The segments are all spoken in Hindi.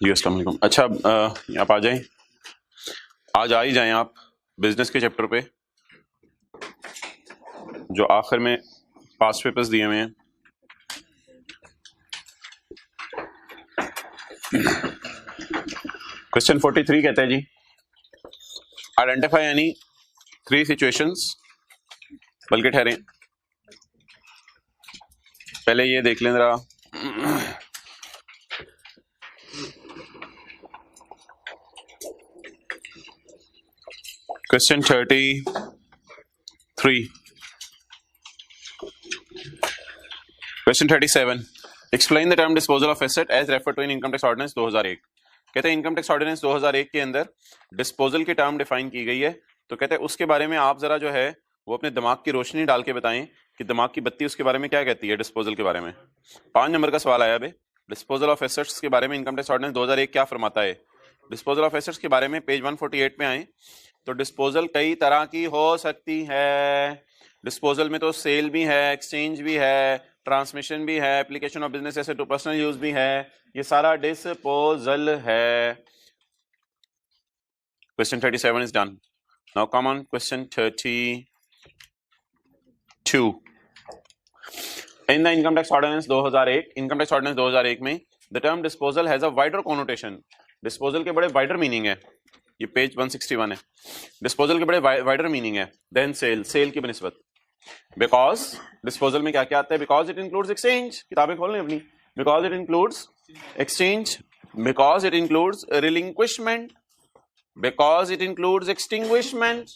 जी अस्सलाम वालेकुम। अच्छा, आप आ जाएं, आज आ ही जाएं आप बिजनेस के चैप्टर पे जो आखिर में पास्ट पेपर्स दिए हुए हैं। क्वेश्चन 43 कहता है जी, आइडेंटिफाई एनी 3 सिचुएशंस, बल्कि ठहरें पहले ये देख लें जरा। Question 33, question 37, explain the term disposal of asset as refer to in income tax ordinance 2001। कहते हैं इनकम टैक्स ऑर्डिनेंस 2001 के अंदर डिस्पोजल की टर्म डिफाइन की गई है, तो कहते हैं उसके बारे में आप जरा जो है वो अपने दिमाग की रोशनी डाल के बताएं कि दिमाग की बत्ती उसके बारे में क्या कहती है डिस्पोजल के बारे में। 5 नंबर का सवाल आया भाई, डिस्पोजल ऑफ एसेट्स के बारे में इनकम टैक्स ऑर्डिनेंस 2001 क्या फरमाता है। डिस्पोजल ऑफ एसेट्स के बारे में पेज 148 में आए तो डिस्पोजल कई तरह की हो सकती है। डिस्पोजल में तो सेल भी है, एक्सचेंज भी है, ट्रांसमिशन भी है, application of business asset to personal use भी है, ये सारा डिस्पोजल है। Question 37 is done. Now come on question 32। In the income tax ordinance 2001, income tax ordinance 2001 में the term disposal has a wider connotation. Disposal के बड़े वाइडर मीनिंग है, ये पेज 161 है। डिस्पोजल के बड़े वाइडर मीनिंग है देन सेल, सेल की बनिस्बत। बिकॉज डिस्पोजल में क्या क्या आता है, बिकॉज इट इंक्लूड्स एक्सचेंज, किताबें खोल लें अपनी, because it includes exchange, because it includes relinquishment, because it includes extinguishment.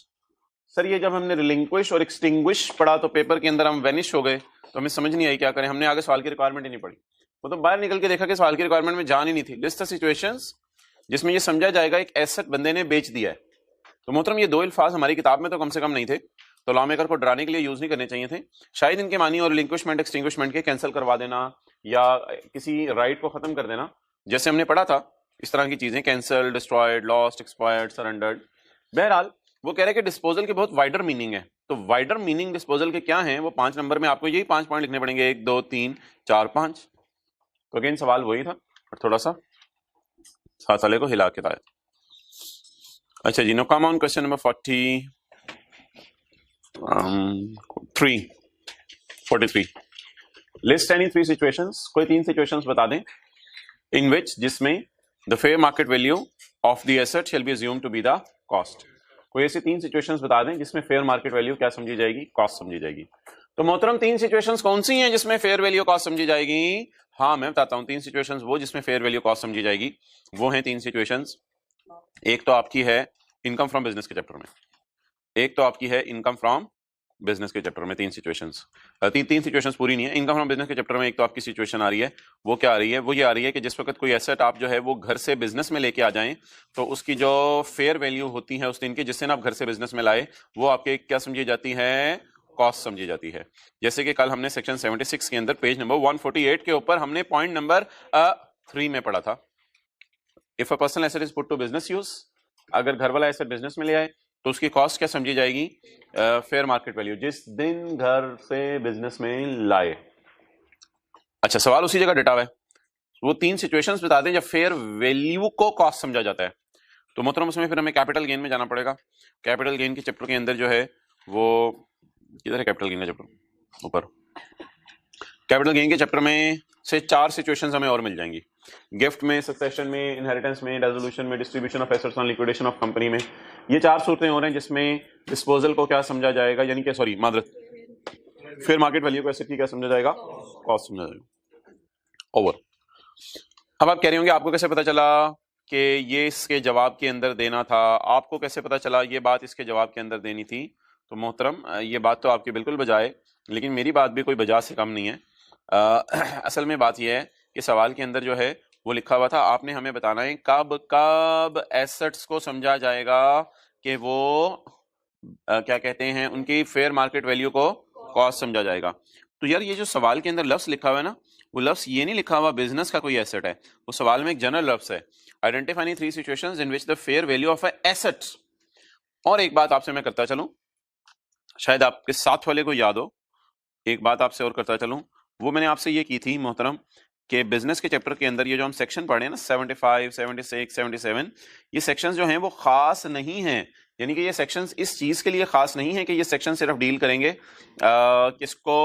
Sir ये जब हमने रिलिंक्विश और एक्सटिंग्विश पढ़ा तो पेपर के अंदर हम वेनिश हो गए, तो हमें समझ नहीं आई क्या करें, हमने आगे सवाल की रिक्वायरमेंट ही नहीं पढ़ी। वो तो बाहर निकल के देखा कि सवाल की रिक्वायरमेंट में जान ही नहीं थी। लिस्ट द सिचुएशंस जिसमें ये समझा जाएगा एक एसेट बंदे ने बेच दिया है। तो मोहतरम ये 2 अल्फाज हमारी किताब में तो कम से कम नहीं थे, तो लॉ मेकर को डराने के लिए यूज नहीं करने चाहिए थे। शायद इनके मानी और रिलिंक्विशमेंट एक्सटिंग्विशमेंट के कैंसिल करवा देना या किसी राइट को खत्म कर देना, जैसे हमने पढ़ा था इस तरह की चीजें, cancel, destroyed, lost, expired, surrendered. बहरहाल वो कह रहे हैं कि डिस्पोजल के बहुत वाइडर मीनिंग है। तो वाइडर मीनिंग डिस्पोजल के क्या हैं, वो 5 नंबर में आपको यही 5 पॉइंट लिखने पड़ेंगे, 1 2 3 4 5। तो अगेन सवाल वही था और थोड़ा सा साथ साले को हिला के लाया। अच्छा जी, no come on question number 43। List any 3 situations, कोई 3 सिचुएशंस बता दें इन विच, जिसमें the fair market value of the asset shall be assumed to be the cost. कोई ऐसी 3 सिचुएशंस बता दें जिसमें फेयर मार्केट वैल्यू क्या समझी जाएगी, कॉस्ट समझी जाएगी। तो मोहतरम 3 सिचुएशंस कौन सी हैं जिसमें फेयर वैल्यू कॉस्ट समझी जाएगी? हाँ मैं बताता हूं 3 सिचुएशंस वो जिसमें फेयर वैल्यू कॉस्ट समझी जाएगी। वो हैं 3 सिचुएशंस। एक तो आपकी है इनकम फ्रॉम बिजनेस के चैप्टर में, एक तो आपकी है इनकम फ्रॉम बिजनेस के चैप्टर में। 3 सिचुएशंस, तीन सिचुएशंस पूरी नहीं है। इनकम फ्रॉम बिजनेस के चैप्टर में एक तो आपकी सिचुएशन आ रही है, वो क्या आ रही है, वो ये आ रही है कि जिस वक्त कोई एसेट आप जो है वो घर से बिजनेस में लेके आ जाएं तो उसकी जो फेयर वैल्यू होती है उस दिन की, जिससे आप घर से बिजनेस में लाए, वो आपके क्या समझी जाती है, कॉस्ट समझी जाती है। जैसे कि कल हमने सेक्शन 76 के अंदर पेज नंबर 148 के ऊपर हमने पॉइंट नंबर 3 में पढ़ा था। If a personal asset is put to business use, अगर घर वाला एसेट बिजनेस में ले आए तो उसकी कॉस्ट क्या समझी जाएगी, फेयर मार्केट वैल्यू, जिस दिन घर से बिजनेस में लाए। अच्छा सवाल उसी जगह डेटा हुआ है, वो 3 सिचुएशंस बता दें जब फेयर वैल्यू को कॉस्ट समझा जाता है। तो मोहतरम उसमें फिर हमें कैपिटल गेन में जाना पड़ेगा। कैपिटल गेन के चैप्टर के अंदर जो है वो किधर है, कैपिटल गेन का चैप्टर ऊपर, कैपिटल गेन के चैप्टर में से 4 सिचुएशंस हमें और मिल जाएंगी। गिफ्ट में, सक्सेशन में, इनहेरिटेंस में, डिसोल्यूशन में, distribution of assets on liquidation of company में, ये 4 सूरतें हो रही हैं जिसमें डिस्पोजल को क्या समझा जाएगा, यानी कि सॉरी मादरत, फेयर मार्केट वैल्यू को एसेट की क्या समझा जाएगा, कॉस्ट समझा जाएगा। ओवर। अब आप कह रहे होंगे आपको कैसे पता चला कि ये इसके जवाब के अंदर देना था, आपको कैसे पता चला ये बात इसके जवाब के अंदर देनी थी? तो मोहतरम ये बात तो आपकी बिल्कुल बजाय, लेकिन मेरी बात भी कोई बजा से कम नहीं है। असल में बात यह है कि सवाल के अंदर जो है वो लिखा हुआ था, आपने हमें बताना है कब कब एसेट्स को समझा जाएगा कि वो क्या कहते हैं, उनकी फेयर मार्केट वैल्यू को कॉस्ट समझा जाएगा। तो यार ये जो सवाल के अंदर लफ्ज लिखा हुआ है ना, वो लफ्ज ये नहीं लिखा हुआ बिजनेस का कोई एसेट है, वो सवाल में एक जनरल लफ्ज है, identify 3 situations in which the fair value of a asset. और एक बात आपसे मैं करता चलूं, शायद आपके साथ वाले को याद हो, एक बात आपसे और करता चलूं, वो मैंने आपसे ये की थी मोहतरम कि बिजनेस के चैप्टर के अंदर ये जो हम सेक्शन पढ़े हैं ना 75, 76, 77, ये सेक्शंस जो हैं वो खास नहीं हैं, यानी कि ये सेक्शंस इस चीज के लिए खास नहीं है कि ये सेक्शन सिर्फ डील करेंगे किसको,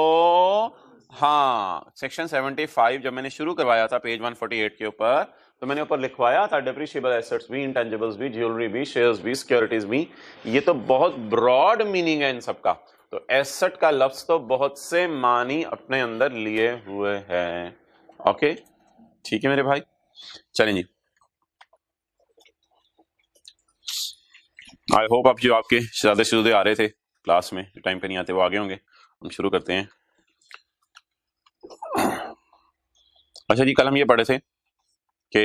हाँ सेक्शन 75 जब मैंने शुरू करवाया था पेज 148 के ऊपर, तो मैंने ऊपर लिखवाया था डेप्रिशिएबल एसेट्स भी, इंटेंजिबल्स भी, ज्वेलरी भी, शेयर्स भी, सिक्योरिटीज भी, ये तो बहुत ब्रॉड मीनिंग है इन सबका। तो एसेट का लफ्ज तो बहुत से मानी अपने अंदर लिए हुए हैं। ओके ठीक है मेरे भाई, चलें जी। आई होप आप जो आपके शहजादे आ रहे थे क्लास में, जो टाइम पे नहीं आते वो आगे होंगे। हम शुरू करते हैं। अच्छा जी, कल हम ये पढ़े थे कि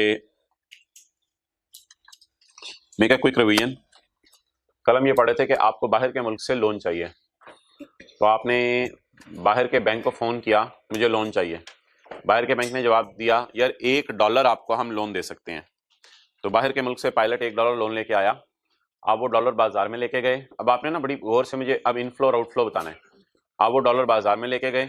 मेक अ क्विक रिवीजन। कल हम ये पढ़े थे कि आपको बाहर के मुल्क से लोन चाहिए, तो आपने बाहर के बैंक को फोन किया, मुझे लोन चाहिए। बाहर के बैंक ने जवाब दिया यार $1 आपको हम लोन दे सकते हैं। तो बाहर के मुल्क से पायलट $1 लोन लेके आया, आप वो डॉलर बाजार में लेके गए। अब आपने ना बड़ी गौर से मुझे अब इनफ्लो और आउटफ्लो बताना है। आप वो डॉलर बाजार में लेके गए,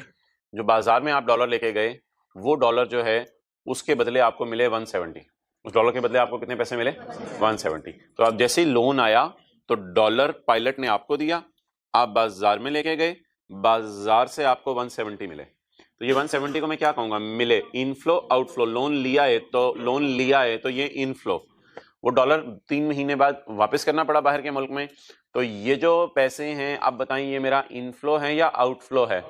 जो बाजार में आप डॉलर लेके गए वो डॉलर जो है उसके बदले आपको मिले 170, उस डॉलर के बदले आपको कितने पैसे मिले 170। तो अब जैसे ही लोन आया तो डॉलर पायलट ने आपको दिया, आप बाजार में लेके गए, बाजार से आपको 170 मिले। तो ये 170 को मैं क्या कहूंगा, मिले, इनफ्लो आउटफ्लो। लोन लिया है तो ये इनफ्लो, वो डॉलर 3 महीने बाद वापस करना पड़ा बाहर के मुल्क में। तो ये जो पैसे हैं आप बताएं ये मेरा इनफ्लो है या आउटफ्लो है,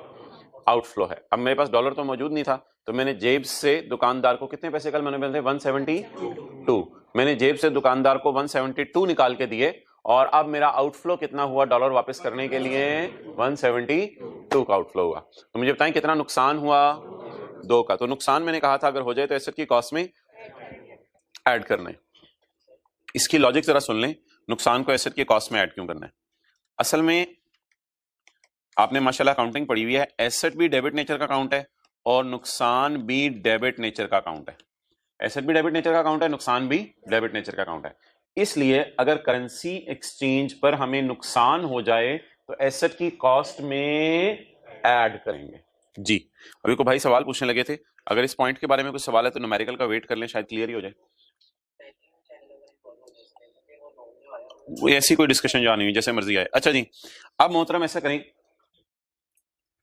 आउटफ्लो है। अब मेरे पास डॉलर तो मौजूद नहीं था, तो मैंने जेब से दुकानदार को कितने पैसे कल मैंने मिलते 172, मैंने जेब से दुकानदार को 172 निकाल के दिए, और अब मेरा आउटफ्लो कितना हुआ डॉलर वापस करने के लिए 172 का आउटफ्लो हुआ। तो मुझे बताएं कितना नुकसान हुआ, 2 का। तो नुकसान मैंने कहा था अगर हो जाए तो एसेट की कॉस्ट में ऐड करना है। इसकी लॉजिक जरा सुन लें, नुकसान को एसेट की कॉस्ट में ऐड क्यों करना है। असल में आपने माशाल्लाह अकाउंटिंग पढ़ी हुई है, एसेट भी डेबिट नेचर का अकाउंट है और नुकसान भी डेबिट नेचर का अकाउंट है। एसेट भी डेबिट नेचर का अकाउंट है, नुकसान भी डेबिट नेचर का अकाउंट है। इसलिए अगर करेंसी एक्सचेंज पर हमें नुकसान हो जाए तो एसेट की कॉस्ट में ऐड करेंगे जी। अभी को भाई सवाल पूछने लगे थे, अगर इस पॉइंट के बारे में कुछ सवाल है तो न्यूमेरिकल का वेट कर लें, शायद क्लियर ही हो जाए। वो ऐसी कोई डिस्कशन जो नहीं हुई, जैसे मर्जी आए। अच्छा जी, अब मोहतरम ऐसा करें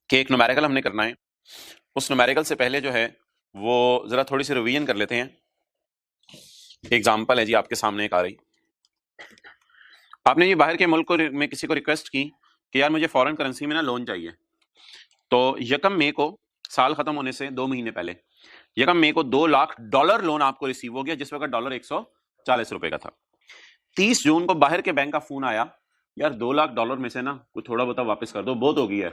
कि एक न्यूमेरिकल हमने करना है, उस न्यूमेरिकल से पहले जो है वो जरा थोड़ी सी रिवीजन कर लेते हैं। एग्जाम्पल है जी आपके सामने एक आ रही, आपने ये बाहर के मुल्क में किसी को रिक्वेस्ट की कि यार मुझे फॉरेन करेंसी में ना लोन चाहिए। तो 1 मई को, साल खत्म होने से 2 महीने पहले, 1 मई को $2 लाख लोन आपको रिसीव हो गया, जिस वक्त डॉलर 140 रुपए का था। 30 जून को बाहर के बैंक का फोन आया, यार $2 लाख में से ना कुछ थोड़ा बहुत वापस कर दो, बहुत हो गई है।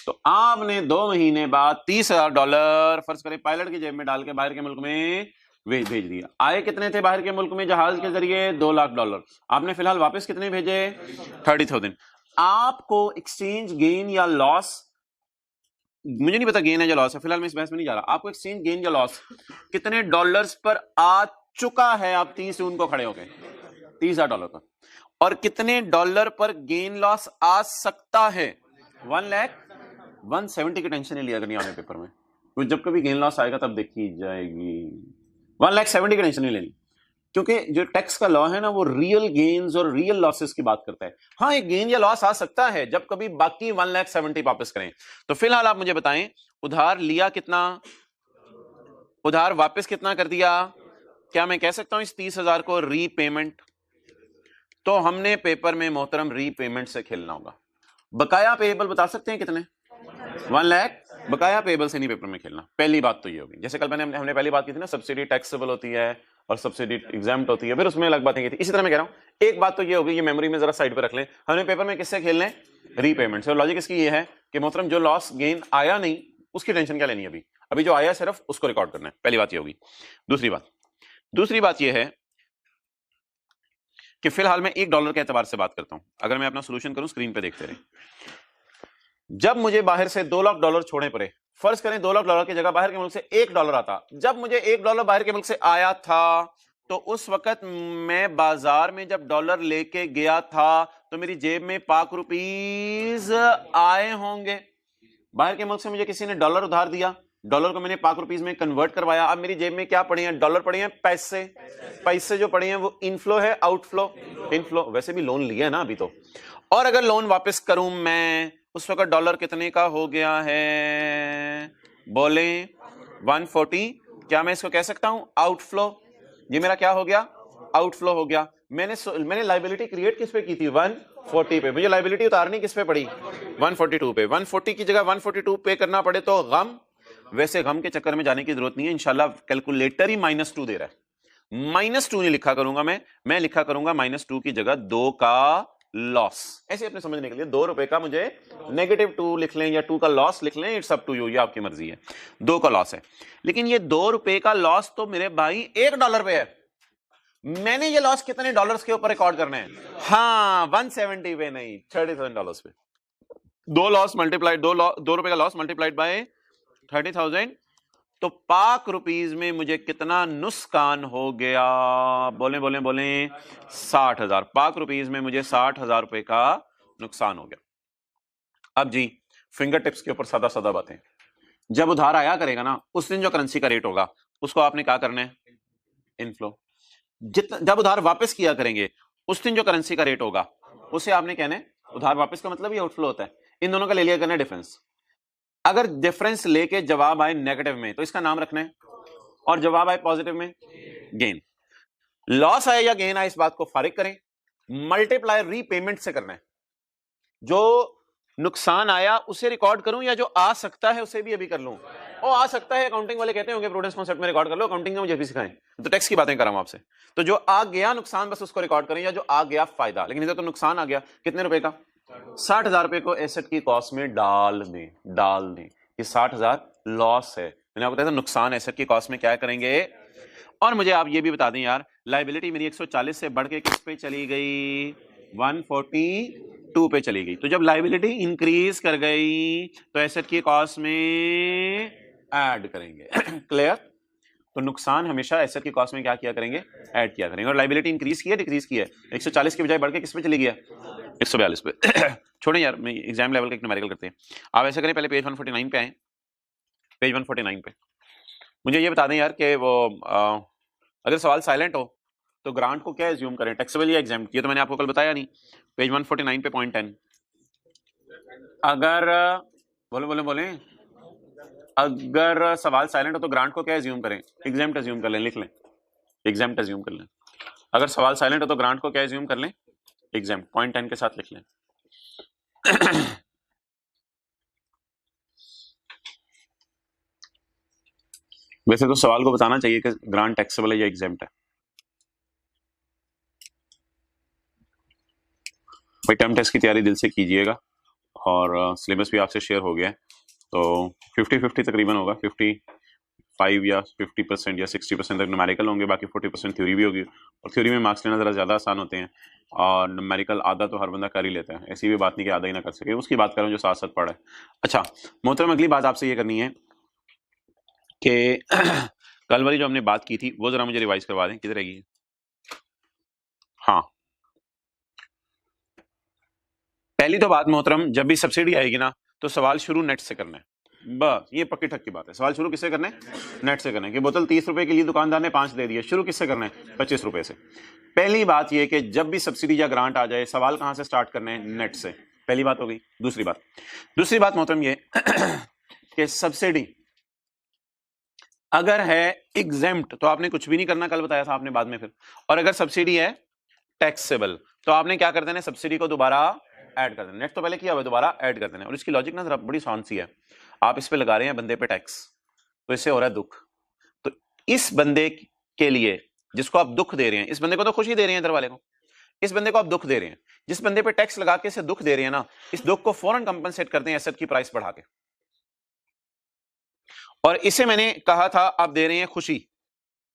तो आपने 2 महीने बाद $30,000 फर्ज करें पायलट की जेब में डाल के बाहर के मुल्क में भेज दिया। आए कितने थे बाहर के मुल्क में जहाज के जरिए, $2 लाख। आपने फिलहाल वापस कितने भेजे, 30,000। आपको एक्सचेंज गेन या लॉस, मुझे नहीं पता गेन है या लॉस है, फिलहाल मैं इस बहस में नहीं जा रहा, आपको एक्सचेंज गेन या लॉस कितने डॉलर्स पर आ चुका है, आप 30 जून को खड़े हो गए $30,000 पर, और कितने डॉलर पर गेन लॉस आ सकता है 170 की टेंशन नहीं लिया करनी आपने पेपर में, तो जब कभी गेन लॉस आएगा तब देखी जाएगी। 170 की टेंशन नहीं लेनी, क्योंकि जो टैक्स का लॉ है ना वो रियल गेन्स और रियल लॉसेस की बात करता है। हाँ एक गेन या लॉस आ सकता है जब कभी बाकी 170 वापस करें। तो फिलहाल आप मुझे बताएं उधार लिया कितना, उधार वापस कितना कर दिया, क्या मैं कह सकता हूं इस 30,000 को रीपेमेंट? तो हमने पेपर में मोहतरम रीपेमेंट से खेलना होगा। बकाया पेएबल बता सकते हैं कितने, 1 लाख, बकाया पेएबल से नहीं पेपर में खेलना। पहली बात तो ये होगी, जैसे कल हमने पहली बात की थी ना, सब्सिडी टैक्सेबल होती है और सब्सिडी एग्जाम्प्ट होती है, फिर उसमें अलग बातें की थी। इसी तरह मैं कह रहा हूं एक बात तो ये होगी, ये मेमोरी में जरा साइड पे रख लें, हमने पेपर में किससे खेलना है, रीपेमेंट से। लॉजिक इसकी ये है कि मोहतरम जो लॉस गेन आया नहीं उसकी टेंशन क्या लेनी, अभी जो आया सिर्फ उसको रिकॉर्ड करना है। पहली बात ये होगी। दूसरी बात ये है कि फिलहाल मैं $1 के एतबार से बात करता हूं। अगर मैं अपना सोल्यूशन करूं, स्क्रीन पे देखते रहे, जब मुझे बाहर से $2 लाख छोड़ने पड़े, फर्ज करें $2 लाख की जगह बाहर के मुल्क से $1 आता, जब मुझे $1 बाहर के मुल्क से आया था तो उस वक्त मैं बाजार में जब डॉलर लेके गया था तो मेरी जेब में पाक रुपीज आए होंगे। बाहर के मुल्क से मुझे किसी ने डॉलर उधार दिया, डॉलर को मैंने पाक रुपीज में कन्वर्ट करवाया, अब मेरी जेब में क्या पड़े हैं? डॉलर पड़े हैं, पैसे। पैसे जो पड़े हैं वो इनफ्लो है आउटफ्लो? इनफ्लो। वैसे भी लोन लिया है ना अभी तो, और अगर लोन वापस करूं मैं उस वक्त डॉलर कितने का हो गया है? बोले 140। क्या मैं इसको कह सकता हूं आउटफ्लो? ये मेरा क्या हो गया? आउटफ्लो हो गया। मैंने लाइबिलिटी क्रिएट किस पे की थी? 140 पे। मुझे लाइबिलिटी उतारनी किस पे पड़ी? 142 पे। 140 की जगह 142 पे करना पड़े तो गम। वैसे गम के चक्कर में जाने की जरूरत नहीं है, इंशाल्लाह कैलकुलेटर ही -2 दे रहा है। -2 नहीं लिखा करूंगा मैं लिखा करूंगा -2 की जगह 2 का लॉस। ऐसे अपने समझने के लिए 2 रुपए का मुझे -2 लिख लें या 2 का लॉस लिख लें, इट्स अप टू यू, ये आपकी मर्जी है। 2 का लॉस है, लेकिन ये 2 रुपए का लॉस तो मेरे भाई $1 पे है। मैंने ये लॉस कितने डॉलर्स के ऊपर रिकॉर्ड करने हैं? हाँ, 170 पे नहीं, $30,000 पे। 2 लॉस मल्टीप्लाइड, 2 रुपए का लॉस मल्टीप्लाइड बाय 30,000, तो पाक रुपीज में मुझे कितना नुकसान हो गया? बोले बोले बोले 60,000। पाक रुपीज में मुझे 60,000 रुपए का नुकसान हो गया। अब जी फिंगर टिप्स के ऊपर सादा सादा बातें। जब उधार आया करेगा ना, उस दिन जो करेंसी का रेट होगा उसको आपने क्या करना है? इनफ्लो। जब उधार वापस किया करेंगे उस दिन जो करेंसी का रेट होगा उसे आपने कहना है उधार वापस का मतलब ही आउटफ्लो होता है। इन दोनों का ले लिया करना है डिफरेंस। अगर डिफरेंस लेके जवाब आए नेगेटिव में तो इसका नाम रखना है, और जवाब आए पॉजिटिव में गेन। लॉस आए या गेन आए इस बात को फारिग करें, मल्टीप्लाई रीपेमेंट से करना है। जो नुकसान आया उसे रिकॉर्ड करूं या जो आ सकता है उसे भी अभी कर लूं? ओ आ सकता है, अकाउंटिंग वाले कहते होंगे प्रूडेंस कॉन्सेप्ट में रिकॉर्ड कर लो, अकाउंटिंग में मुझे भी सिखाएं, तो टैक्स की बातें कर रहा हूं आपसे। तो जो आ गया नुकसान बस उसको रिकॉर्ड करें, या जो आ गया फायदा। लेकिन इधर तो नुकसान आ गया कितने रुपए का? 60,000 रुपए को एसेट की कॉस्ट में डाल दें। ये 60,000 लॉस है, मैंने आपको बताया था नुकसान एसेट की कॉस्ट में क्या करेंगे। और मुझे आप ये भी बता दें यार, लाइबिलिटी मेरी 140 से बढ़ के किस पे चली गई? 142 पे चली गई। तो जब लाइबिलिटी इंक्रीज कर गई तो एसेट की कॉस्ट में ऐड करेंगे। क्लियर? तो नुकसान हमेशा एसेट की कॉस्ट में क्या किया करेंगे? ऐड किया करेंगे। और लाइबिलिटी इंक्रीज की है डिक्रीज की है? 140 के बजाय बढ़ के किस पे चली गया? 142 पे। छोड़ें यार, मैं एग्जाम लेवल का एक न्यूमेरिकल करते हैं। आप ऐसा करें, पहले पेज 149 पे आए। पेज 149 पे मुझे ये बता दें यार कि वो अगर सवाल साइलेंट हो तो ग्रांट को क्या एज्यूम करें, टैक्सेबल या एग्जेम्प्ट? ये तो मैंने आपको कल बताया नहीं। पेज 149 पे पॉइंट 10, अगर बोले अगर सवाल साइलेंट हो तो ग्रांट को क्या एज्यूम करें? एग्जेम्प्ट एज्यूम कर लें, लिख लें एग्जेम्प्ट एज्यूम कर लें। अगर सवाल साइलेंट हो तो ग्रांट को क्या एज्यूम कर लें? एग्जेम्प्ट। पॉइंट 10 के साथ लिख लें। वैसे तो सवाल को बताना चाहिए कि ग्रांट टैक्सेबल है या एग्जेम्प्ट है। भाई टर्म टेस्ट की तैयारी दिल से कीजिएगा, और सिलेबस भी आपसे शेयर हो गया है, तो 50-50 तकरीबन होगा। 55 या 50% या 60% तक न्यूमेरिकल होंगे, बाकी 40% थ्योरी भी होगी। और थ्योरी में मार्क्स लेना ज़रा ज़्यादा आसान होते हैं, और न्यूमेरिकल आधा तो हर बंदा कर ही लेता है। ऐसी भी बात नहीं कि आधा ही ना कर सके, उसकी बात करूँ जो साथ साथ पढ़ा है। अच्छा मोहतरम, अगली बात आपसे ये करनी है कि कल वाली जो हमने बात की थी वो ज़रा मुझे रिवाइज करवा दें, किधर रहेगी? हाँ, पहली तो बात मोहतरम, जब भी सब्सिडी आएगी ना तो सवाल शुरू नेट से करना है। बस ये पक्की ठक्की बात है। सवाल शुरू किससे करना है? नेट से करना है। कि बोतल 30 रुपए के लिए दुकानदार ने 5 दे दिया, शुरू किससे करना है? 25 रुपए से। पहली बात ये कि जब भी सब्सिडी या ग्रांट आ जाए सवाल कहां से स्टार्ट करने हैं? नेट से। पहली बात हो गई। दूसरी बात मोहतरम ये कि सब्सिडी अगर है एग्जेम्प्ट तो आपने कुछ भी नहीं करना, कल बताया था आपने बाद में फिर। और अगर सब्सिडी है टैक्सेबल तो आपने क्या कर देना? सब्सिडी को दोबारा ऐड कर देना। नेट तो पहले किया हुआ, दोबारा ऐड कर देना। और इसकी लॉजिक ना जरा बड़ी आसान सी है। आप इस पे लगा रहे हैं बंदे पे टैक्स, तो इससे हो रहा है दुख। तो इस बंदे के लिए जिसको आप दुख दे रहे हैं, इस बंदे को तो खुशी दे रहे हैं इधर वाले को, इस बंदे को आप दुख दे रहे हैं। जिस बंदे पे टैक्स लगा के इसे दुख दे रहे हैं ना, इस दुख को फौरन कंपनसेट करते हैं एसेट की प्राइस बढ़ा के। और इसे मैंने कहा था आप दे रहे हैं खुशी,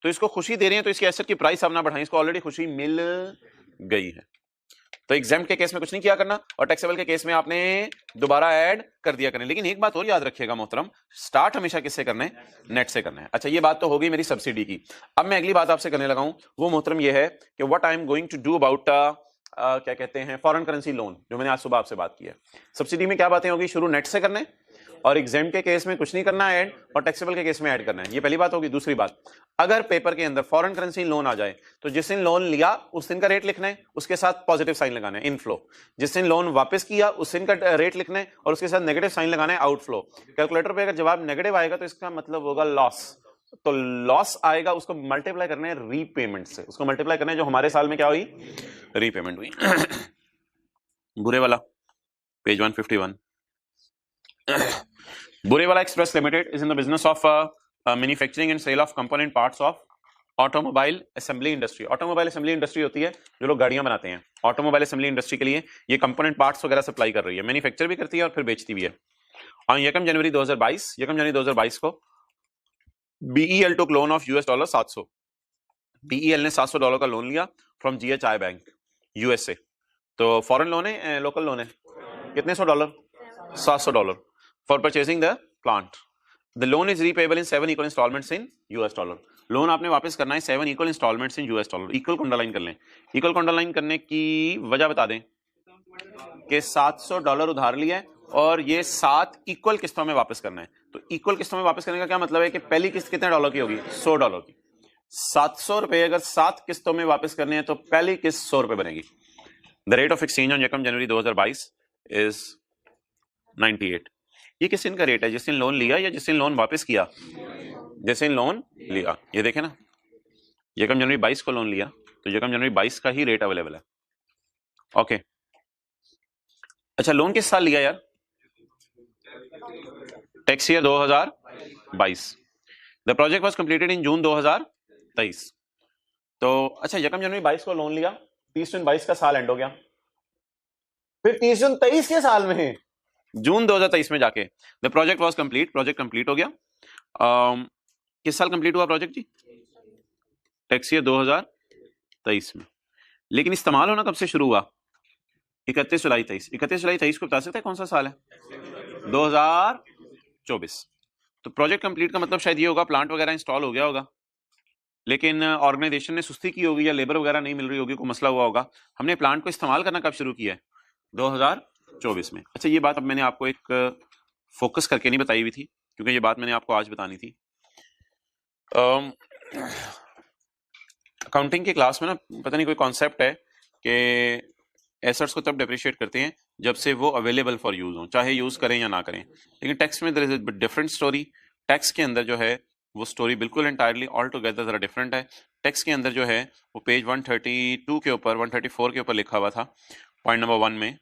तो इसको खुशी दे रहे हैं तो इसकी एसेट की प्राइस आप ना बढ़ाएं, इसको ऑलरेडी खुशी मिल गई है। तो एग्जाम्प्ट के केस में कुछ नहीं किया करना, और टैक्सेबल के केस में आपने दोबारा ऐड कर दिया करना। लेकिन एक बात और याद रखिएगा मोहतरम, स्टार्ट हमेशा किससे करना है? नेट से करना है। अच्छा ये बात तो हो गई मेरी सब्सिडी की। अब मैं अगली बात आपसे करने लगा हूं, वो मोहतरम ये है कि what I am going to do about क्या कहते हैं फॉरेन करेंसी लोन, जो मैंने आज सुबह आपसे बात की है। सब्सिडी में क्या बातें होगी? शुरू नेट से करना है, और एग्जाम के केस में कुछ नहीं करना है ऐड, और टैक्सेबल के केस में ऐड करना है। ये पहली बात होगी। दूसरी बात, अगर पेपर के अंदर फॉरेन करेंसी लोन आ जाए तो जिस दिन लोन लिया उस दिन का रेट लिखना है, उसके साथ पॉजिटिव साइन लगाना है इनफ्लो। जिस दिन लोन वापस किया उस दिन का रेट लिखना है और उसके साथ नेगेटिव साइन लगाना है आउटफ्लो। कैलकुलेटर पे अगर जवाब नेगेटिव आएगा तो इसका मतलब होगा लॉस। तो लॉस आएगा, उसको मल्टीप्लाई करना है रीपेमेंट से, उसको मल्टीप्लाई करना है जो हमारे साल में क्या हुई, रीपेमेंट हुई। बुरे वाला page 151। Burewala express limited is in the business of manufacturing and sale of component parts of automobile assembly industry. Automobile assembly industry होती है जो लोग गाड़ियां बनाते हैं। ऑटोमोबाइल असेंबली इंडस्ट्री के लिए ये कंपोनेंट पार्ट्स वगैरह सप्लाई कर रही है, मैन्युफैक्चर भी करती है और फिर बेचती भी है। और यकम जनवरी 2022 को BEL took loan of $700। BEL ने $700 का लोन लिया फ्रॉम जीएचआई बैंक यूएसए। तो फॉरेन लोन है, लोकल लोन है, कितने $100? $700 for purchasing the plant. The loan is repayable in 7 equal instalments in $। Loan आपने वापस करना है 7 इक्वल इंस्टॉलमेंट्स इन $। इक्वल को अंडरलाइन कर लें। इक्वल को अंडरलाइन करने की वजह बता दें कि $700 उधार लिया है और ये 7 इक्वल किस्तों में वापस करना है। तो इक्वल किस्तों में वापस करने का क्या मतलब है कि पहली किस्त कितने डॉलर की होगी, $100 की। 700 रुपए अगर 7 किस्तों में वापस करने हैं तो पहली किस्त $100 बनेगी। The rate of exchange on यकम जनवरी 2022 इज 98। ये किस दिन का रेट है, जिस दिन लोन लिया या जिस दिन लोन वापस किया? जिस दिन लोन लिया। ये देखें ना, यकम जनवरी 22 को लोन लिया तो यकम जनवरी 22 का ही रेट अवेलेबल है। ओके अच्छा, लोन किस साल लिया यार? Tax year 2022। The project was completed in June 2023। तो अच्छा, यकम जनवरी 22 को लोन लिया, 30 जून 22 का साल एंड हो गया, फिर 30 जून 23 के साल में जून 2023 में जाके the project was complete, project complete हो गया। किस साल कंप्लीट हुआ प्रोजेक्ट जी? टैक्स ईयर 2023 में। लेकिन इस्तेमाल होना कब से शुरू हुआ? 31 जुलाई 23। 31 जुलाई 23 को बता सकते हैं कौन सा साल है? 2024। तो प्रोजेक्ट कंप्लीट का मतलब शायद ये होगा प्लांट वगैरह इंस्टॉल हो गया होगा, लेकिन ऑर्गेनाइजेशन ने सुस्ती की होगी या लेबर वगैरह नहीं मिल रही होगी, कोई मसला हुआ होगा। हमने प्लांट को इस्तेमाल करना कब शुरू किया है? 2024 में। अच्छा, ये बात अब मैंने आपको एक फोकस करके नहीं बताई हुई थी क्योंकि ये बात मैंने आपको आज बतानी थी। अकाउंटिंग की क्लास में ना पता नहीं कोई कॉन्सेप्ट है कि एसेट्स को तब डेप्रिशिएट करते हैं जब से वो अवेलेबल फॉर यूज हो, चाहे यूज करें या ना करें। लेकिन टैक्स में there is a different story. Tax के अंदर जो है वो स्टोरी बिल्कुल एंटायरली ऑल टुगेदर जरा डिफरेंट है। टैक्स के अंदर जो है वो पेज 132 के ऊपर 134 के ऊपर लिखा हुआ था पॉइंट नंबर 1 में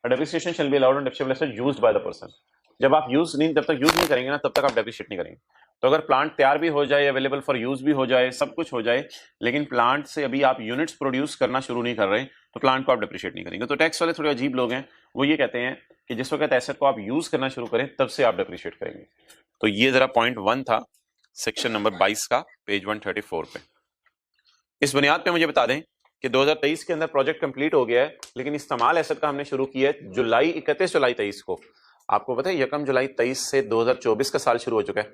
depreciation shall be allowed on depreciable asset used by the person. जब आप यूज नहीं, जब तक यूज नहीं करेंगे ना तब तक आप डेप्रिशिएट नहीं करेंगे। तो अगर प्लांट तैयार भी हो जाए, अवेलेबल फॉर यूज भी हो जाए, सब कुछ हो जाए, लेकिन प्लांट से अभी आप यूनिट्स प्रोड्यूस करना शुरू नहीं कर रहे तो प्लांट को आप डेप्रिशिएट नहीं करेंगे। तो टैक्स वाले थोड़े अजीब लोग हैं, वो ये कहते हैं कि जिस वक्त एसेट को आप यूज करना शुरू करें तब से आप डेप्रिशिएट करेंगे। तो ये जरा पॉइंट 1 था सेक्शन नंबर 22 का पेज 134 पे। इस बुनियाद पे मुझे बता दें कि 2023 के अंदर प्रोजेक्ट कंप्लीट हो गया है, लेकिन इस्तेमाल एसेट का हमने शुरू किया है 31 जुलाई 23 को। आपको पता है यकम जुलाई 23 से 2024 का साल शुरू हो चुका है।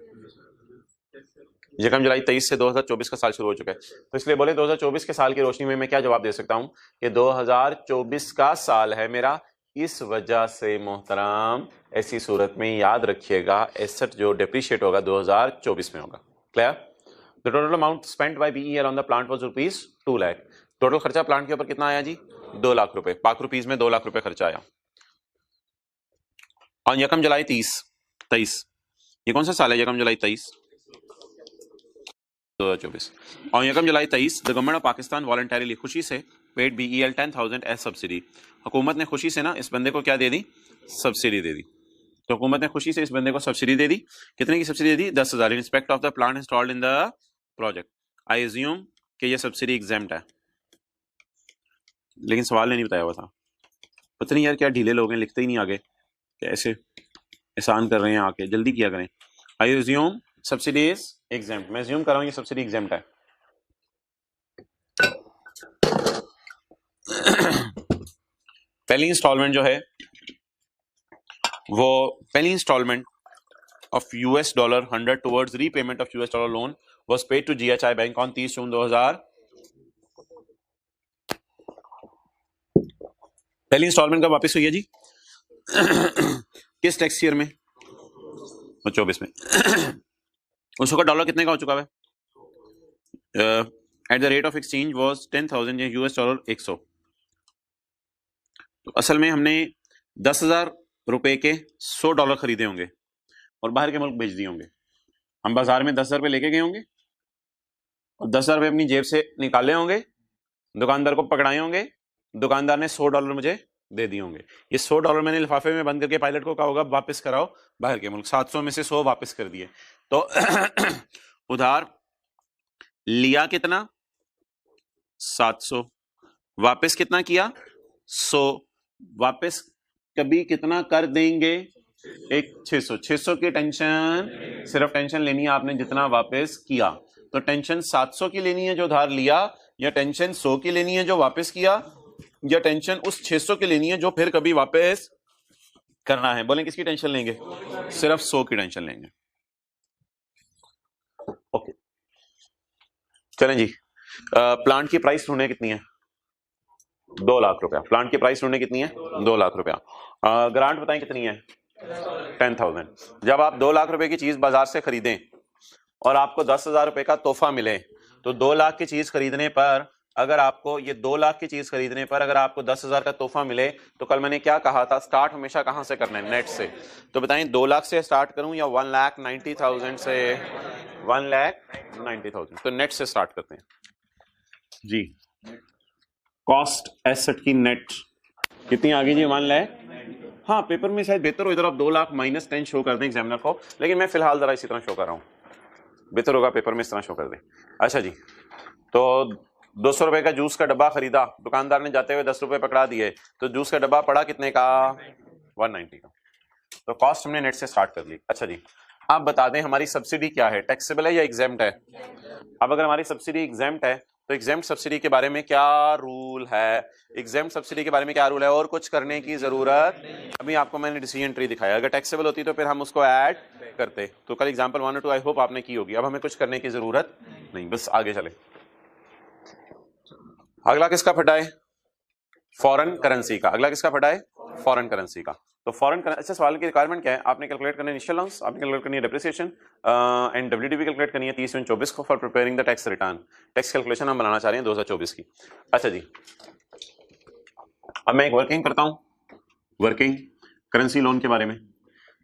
यकम जुलाई 23 से 2024 का साल शुरू हो चुका है। तो इसलिए बोले 2024 के साल की रोशनी में मैं क्या जवाब दे सकता हूं कि 2024 का साल है मेरा। इस वजह से मोहतरम ऐसी सूरत में याद रखिएगा एसेट जो डेप्रिशिएट होगा 2024 में होगा। Clear? The total amount spent by BEL on the plant was ₹2 lakh. Total खर्चा प्लांट के ऊपर कितना आया जी? 2 लाख रुपए। पाक रुपीज में 2 लाख रुपए खर्चा आया। और यकम जुलाई 23, ये कौन सा साल है? यकम जुलाई 23 2024। और यकम जुलाई 23 the government of Pakistan voluntarily खुशी से पेड बीईएल 10,000 एज सब्सिडी। हुकूमत ने खुशी से ना इस बंदे को क्या दे दी? सब्सिडी दे दी। तो हुकूमत ने खुशी से इस बंदे को सब्सिडी दे दी। कितने की subsidy they the? 10,000 in respect of the plant installed in the project. I assume कि ये सब्सिडी एग्जेम्प्ट है, लेकिन सवाल ने नहीं बताया हुआ था। पता नहीं यार क्या ढीले लोग हैं, लिखते ही नहीं आगे, कैसे एहसान कर रहे हैं, आके जल्दी किया करें। I assume subsidy is exempt. मैं अज्यूम कर रहा हूं ये सब्सिडी एग्जेम्प्ट है। पहली इंस्टॉलमेंट जो है वो पहली instalment of $100 towards repayment of $, loan was paid to GHI bank on 30 June 2000। पहली इंस्टॉलमेंट कब वापस हुई है जी? किस टैक्स ईयर में? 24 में। उस वक्त डॉलर कितने का हो चुका है? At the rate of exchange was 10,000 US dollar 100। तो असल में हमने 10,000 रुपए के 100 डॉलर खरीदे होंगे और बाहर के मुल्क भेज दिए होंगे। हम बाजार में 10,000 रुपये लेके गए होंगे और 10,000 रुपये अपनी जेब से निकाले होंगे, दुकानदार को पकड़ाए होंगे, दुकानदार ने 100 डॉलर मुझे दे दिए होंगे। ये 100 डॉलर मैंने लिफाफे में बंद करके पायलट को कहा होगा वापस कराओ बाहर के मुल्क। 700 में से 100 वापस कर दिए। तो उधार लिया कितना? 700। वापस कितना किया? 100। वापस कभी कितना कर देंगे? एक 600। 600 की टेंशन, सिर्फ टेंशन लेनी है आपने जितना वापस किया। तो टेंशन 700 की लेनी है जो उधार लिया, या टेंशन 100 की लेनी है जो वापस किया, या टेंशन उस 600 की लेनी है जो फिर कभी वापस करना है? बोलें किसकी टेंशन लेंगे? सिर्फ 100 की टेंशन लेंगे। ओके चलें जी। प्लांट की प्राइस ढूंढे कितनी है? 2 लाख रुपया। प्लांट की प्राइस ढूंढे कितनी है? 2 लाख रुपया। ग्रांट बताएं कितनी है? 10,000। जब आप 2 लाख रुपए की चीज बाजार से खरीदें और आपको 10,000 रुपए का तोहफा मिले, तो 2 लाख की चीज खरीदने पर, अगर आपको ये 2 लाख की चीज खरीदने पर अगर आपको 10,000 का तोहफा मिले, तो कल मैंने क्या कहा था? स्टार्ट हमेशा कहां से करना है? नेट से। तो बताएं 2 लाख से स्टार्ट करूं या 1,90,000 से? 1,90,000। तो नेट से स्टार्ट करते हैं जी। कॉस्ट एसेट की नेट कितनी आ गई जी? 1 लाख। हाँ पेपर में शायद बेहतर हो इधर आप 2 लाख माइनस 10 शो कर दें एग्जामिनर को, लेकिन मैं फिलहाल जरा इसी तरह शो कर रहा हूँ, बेहतर होगा पेपर में इस तरह शो कर दें। अच्छा जी, तो 200 रुपए का जूस का डब्बा खरीदा, दुकानदार ने जाते हुए 10 रुपए पकड़ा दिए, तो जूस का डब्बा पड़ा कितने का? 190 का। तो कॉस्ट हमने नेट से स्टार्ट कर ली। अच्छा जी, आप बता दें हमारी सब्सिडी क्या है? टैक्सेबल है या एग्जेम्प्ट है? अब अगर हमारी सब्सिडी एग्जेम्प्ट है तो एग्जेम्प्ट सब्सिडी के बारे में क्या रूल है? एग्जेम्प्ट सब्सिडी के बारे में क्या रूल है? और कुछ करने की जरूरत, अभी आपको मैंने डिसीजन ट्री दिखाया। अगर टैक्सेबल होती तो फिर हम उसको ऐड करते। तो कल एग्जांपल 1 और 2 आई होप आपने की होगी। अब हमें कुछ करने की जरूरत नहीं, बस आगे चले। अगला किसका फटा है? फॉरेन करेंसी का। अगला किसका फटा है? फॉरेन करेंसी का। तो फॉरेन करेंसी, अच्छा सवाल की रिक्वायरमेंट क्या है? आपने कैलकुलेट करना है इनिशियल लॉस, आपने कैलकुलेट करनी है डेप्रिसिएशन एंड डब्ल्यूडीवी कैलकुलेट करनी है 30/24 को for preparing the tax return. Tax calculation हम बनाना चाह रहे हैं 2024 की। अच्छा जी, अब मैं एक वर्किंग करता हूं, वर्किंग करेंसी लोन के बारे में।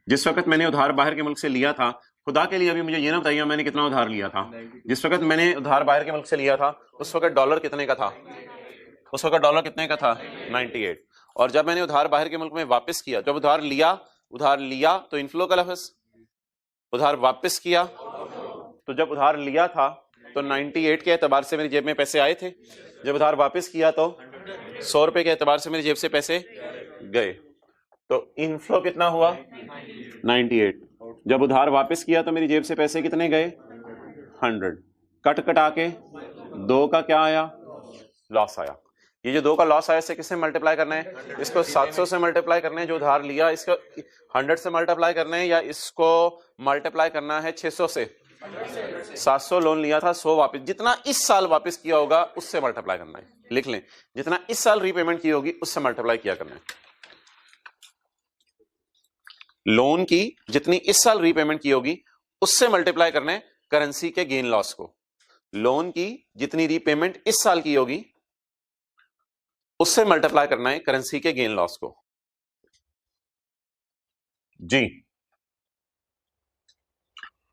जिस वक्त मैंने उधार बाहर के मुल्क से लिया था, खुदा के लिए अभी मुझे ये ना बताइए मैंने कितना उधार लिया था। जिस वक्त मैंने उधार बाहर के मुल्क से लिया था उस वक्त डॉलर कितने का था? उस वक्त डॉलर कितने का था? 98। और जब मैंने उधार बाहर के मुल्क में वापस किया, जब उधार लिया तो इनफ्लो का लफ्ज, उधार वापस किया तो जब उधार लिया था तो 98 के एतबार से मेरी जेब में पैसे आए थे, जब उधार वापस किया तो 100 रुपए के एतबार से मेरी जेब से पैसे गए। तो इनफ्लो कितना हुआ? 98। जब उधार वापस किया तो मेरी जेब से पैसे कितने गए? 100। कट कटा के 2 का क्या आया? लॉस आया। ये जो 2 का लॉस आया इसे किससे मल्टीप्लाई करना है? इसको 700 से मल्टीप्लाई करना है जो उधार लिया, इसको 100 से मल्टीप्लाई करना है, या इसको मल्टीप्लाई करना है 600 से? 700 लोन लिया था, 100 वापस, जितना इस साल वापस किया होगा उससे मल्टीप्लाई करना है। लिख लें, जितना इस साल रीपेमेंट की होगी उससे मल्टीप्लाई किया करना है। लोन की जितनी इस साल रीपेमेंट की होगी उससे मल्टीप्लाई करना है करेंसी के गेन लॉस को। लोन की जितनी रीपेमेंट इस साल की होगी उससे मल्टीप्लाई करना है करेंसी के गेन लॉस को जी।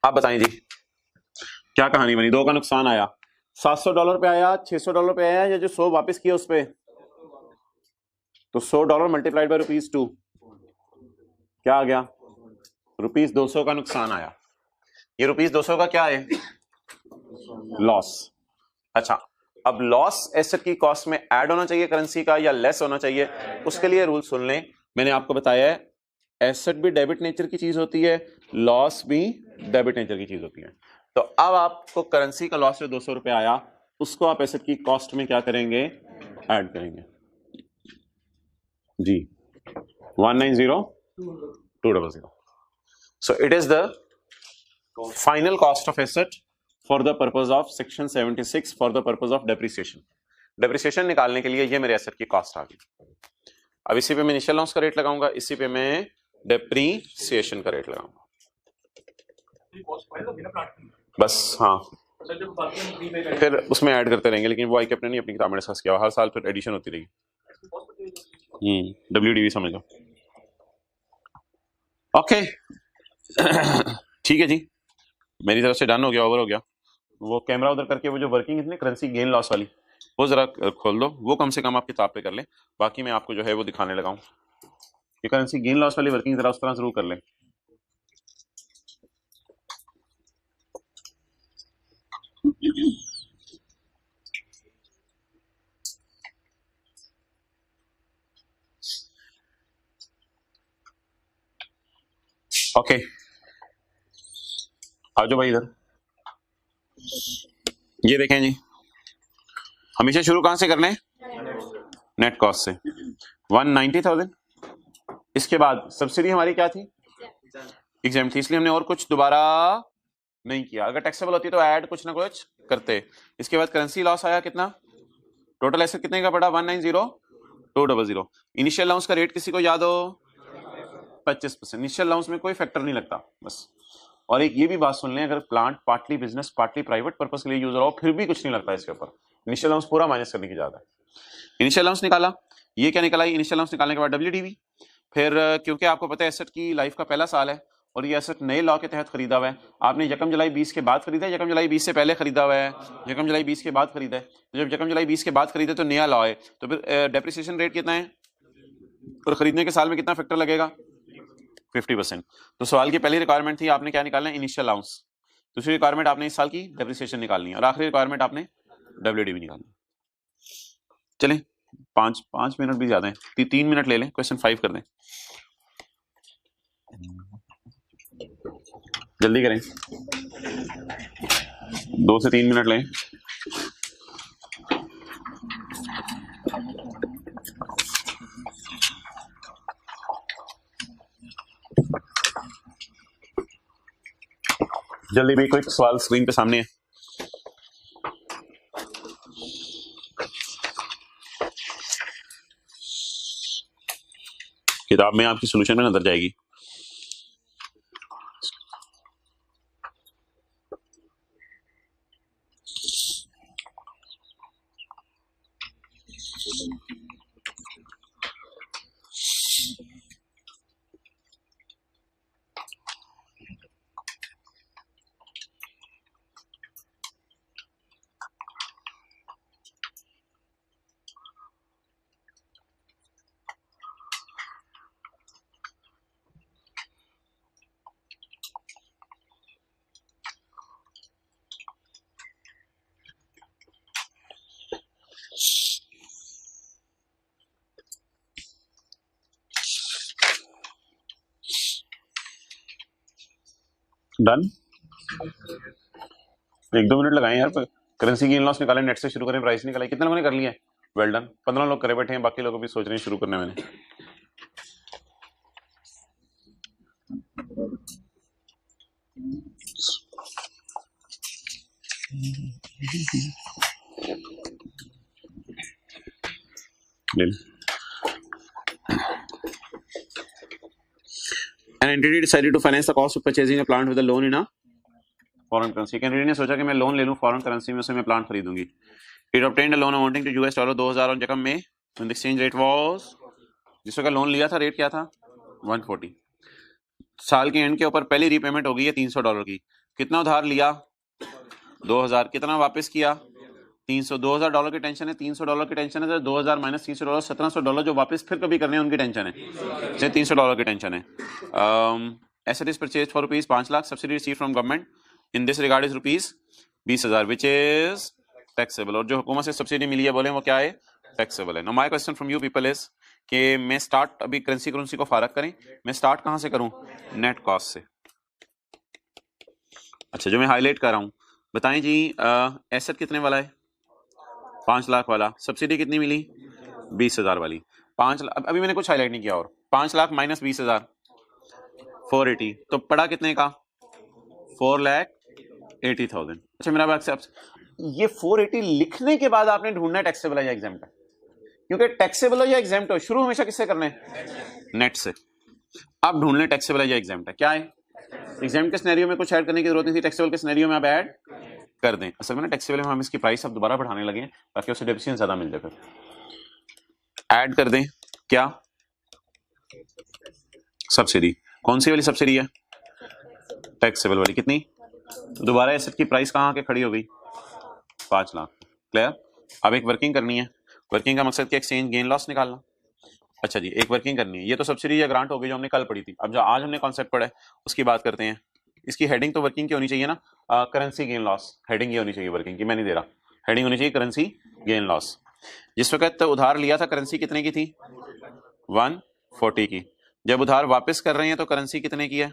आप बताएं जी, क्या कहानी बनी? 2 का नुकसान आया, 700 डॉलर पे आया, 600 डॉलर पे आया, या जो 100 वापस किया उस पे? तो 100 डॉलर मल्टीप्लाइड बाय ₹2 क्या आ गया? ₹200 का नुकसान आया। ये ₹200 का क्या है? लॉस। अच्छा, अब लॉस एसेट की कॉस्ट में ऐड होना चाहिए करेंसी का या लेस होना चाहिए? उसके लिए रूल सुन लें, मैंने आपको बताया है एसेट भी डेबिट नेचर की चीज होती है, लॉस भी डेबिट नेचर की चीज होती है। तो अब आपको करेंसी का लॉस जो 200 रुपए आया उसको आप एसेट की कॉस्ट में क्या करेंगे? ऐड करेंगे जी। 190,200। So it is the final cost of asset for the purpose of section 76 for the purpose of depreciation. Depreciation निकालने के लिए ये मेरे एसेट की कॉस्ट आ गई। अब इसी पे मैं इनिशियल लॉस का रेट लगाऊंगा, इसी पे मैं डेप्रीसिएशन का रेट लगाऊंगा बस। हाँ फिर उसमें ऐड करते रहेंगे, लेकिन वो आई कैप ने नहीं अपनी किताब में डिस्कस किया, हर साल फिर एडिशन होती रहेगी। WDV समझ लो। ओके ठीक है जी, मेरी तरफ से डन हो गया, ओवर हो गया। वो कैमरा उधर करके वो जो वर्किंग है करेंसी गेन लॉस वाली वो जरा खोल दो, वो कम से कम आप किताब पे कर ले, बाकी मैं आपको जो है वो दिखाने लगा हूँ। ये करेंसी गेन लॉस वाली वर्किंग जरा उस तरह जरूर कर ले। ओके आ जाओ भाई इधर। ये देखें जी, हमेशा शुरू कहां से करने, नेट कॉस्ट से 190,000। इसके बाद सब्सिडी हमारी क्या थी, एग्जाम थी, इसलिए हमने और कुछ दोबारा नहीं किया। अगर टैक्सेबल होती तो ऐड कुछ ना कुछ करते। इसके बाद करेंसी लॉस आया कितना, टोटल एसेट कितने का पड़ा 190,200। इनिशियल अलाउंस का रेट किसी को याद हो 25%। इनिशियल अलाउंस में कोई फैक्टर नहीं लगता बस। और एक ये भी बात सुन लें, अगर plant partly business partly private purpose के लिए यूज हो फिर भी कुछ नहीं लगता इसके ऊपर, इनिशियल अलाउंस पूरा माइनस करने की ज्यादा है। इनिशियल अलाउंस निकाला, ये क्या निकाला, इनिशियल अलाउंस निकालने के बाद WDV। फिर क्योंकि आपको पता है एसेट की लाइफ का पहला साल है और ये एसेट नए लॉ के तहत खरीदा हुआ है, आपने यकम जुलाई 20 के बाद खरीदा है, यकम जुलाई 20 से पहले खरीदा हुआ है, यकम जुलाई 20 के बाद खरीदा है। तो जब यकम जुलाई 20 के बाद खरीदे तो नया लॉ है, तो फिर डेप्रिसिएशन रेट कितना है और खरीदने के साल में कितना फैक्टर लगेगा 50%। तो सवाल की पहली रिक्वायरमेंट थी आपने क्या निकालना है, इनिशियल अलाउंस। दूसरी रिक्वायरमेंट आपने इस साल की डेप्रिसिएशन निकालनी है और आखिरी रिक्वायरमेंट आपने WDV निकालनी है। चलें 5 मिनट भी ज्यादा है, 3 मिनट ले लें, क्वेश्चन 5 कर दें, जल्दी करें, 2 से 3 मिनट लें। जल्दी भी, कोई सवाल स्क्रीन पे सामने है। किताब में आपकी सॉल्यूशन में नजर जाएगी। डन, 1-2 मिनट लगाए यार, करेंसी गेन लॉस निकालें, नेट से शुरू करें, प्राइस निकालें। कितने लोगों ने कर लिया है, वेल डन। 15 लोग करे बैठे हैं, बाकी लोग भी सोच रहे हैं शुरू करने में। An entity decided to finance the cost of purchasing a plant with a loan in a foreign currency। एक एंटिटी ने सोचा कि मैं लोन ले लूं फॉरेन करेंसी में, उसे मैं प्लांट खरीदूंगी। It obtained a loan amounting to $2000 on जकम में, when the exchange rate was, जिसका का लोन लिया था रेट क्या था 140। साल के एंड के ऊपर पहली रीपेमेंट हो गई है $300 की। कितना उधार लिया 2000, कितना वापस किया 300। $2000 की टेंशन है, $300 की टेंशन है, तो 2000 माइनस $300 $1700 जो वापस फिर कभी करने हैं उनकी टेंशन है, जैसे $300 की टेंशन है। Asset is purchase for rupees 5 lakh, subsidy receive from government in this regard is rupees 20,000 which is taxable. और जो हुकूमत से सब्सिडी मिली है बोले वो क्या है, टैक्सेबल है। Now my question from you people is कि मैं स्टार्ट, अभी करेंसी को फारग करें, मैं स्टार्ट कहां से करूं, नेट कॉस्ट से। अच्छा जो मैं हाईलाइट कर रहा हूं, बताएं जी एसेट कितने वाला है 5 लाख वाला, सब्सिडी कितनी मिली 20,000 वाली। 5 लाख, अभी मैंने कुछ हाईलाइट नहीं किया, और 5 लाख माइनस 20,000 480, तो पड़ा कितने का 4,80,000। अच्छा मेरा बात से ये 480 लिखने के बाद आपने ढूंढना है टैक्सेबल है या एग्जाम्प्ट है। क्योंकि टैक्सेबल हो या एग्जाम्प्ट हो, शुरू हमेशा किससे करने हैं? नेट से। अब ढूंढ लें टैक्सेबल है या एग्जाम्प्ट है। क्या है? एग्जाम्प्ट के सिनेरियो में कुछ ऐड करने की जरूरत नहीं थी, टैक्सेबल के सिनेरियो में आप ऐड कर दें। असल में ना टैक्सेबल में हम इसकी प्राइस अब दोबारा बढ़ाने लगे हैं ताकि उसे डेफिशिएंसी ज्यादा मिल जाए। फिर ऐड कर दें क्या? सब्सिडी। कौन सी वाली सब्सिडी है? टैक्सेबल वाली। कितनी? दोबारा एसेट की प्राइस कहाँ आके खड़ी हो गई? 5 लाख। क्लियर? अब एक वर्किंग करनी है। वर्किंग का मकसद क्या? एक्सचेंज गेन लॉस निकालना। अच्छा जी, एक वर्किंग करनी है। ये तो सब्सिडी या ग्रांट हो गई जो हमने कल पढ़ी थी। अब जो आज हमने कॉन्सेप्ट पढ़ा है उसकी बात करते हैं। इसकी हेडिंग तो वर्किंग की होनी चाहिए ना, करेंसी गेन लॉस। हेडिंग ये होनी चाहिए वर्किंग की, मैं नहीं दे रहा। हेडिंग होनी चाहिए करेंसी गेन लॉस। जिस वक्त उधार लिया था करेंसी कितने की थी? 140 की। जब उधार वापस कर रहे हैं तो करेंसी कितने की है?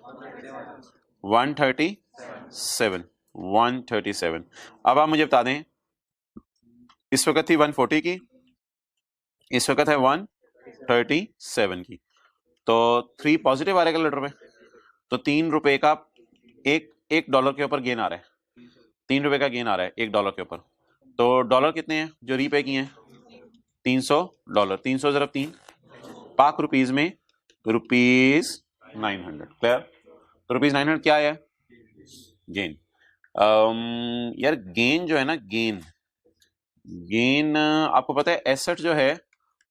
137। अब आप मुझे बता दें, इस वक्त थी 140 की, इस वक्त है 137 की, तो 3 पॉजिटिव आ रहा है कैलकुलेटर पे। तो 3 रुपए का एक डॉलर के ऊपर गेन आ रहा है। 3 रुपए का गेन आ रहा है $1 के ऊपर। तो डॉलर कितने हैं जो रीपे किए हैं? $300। 300 ज़रब 3 पाक रुपीज में ₹900। क्लियर? तो ₹900 क्या है? गेन। यार गेन जो है ना, गेन आपको पता है एसेट जो है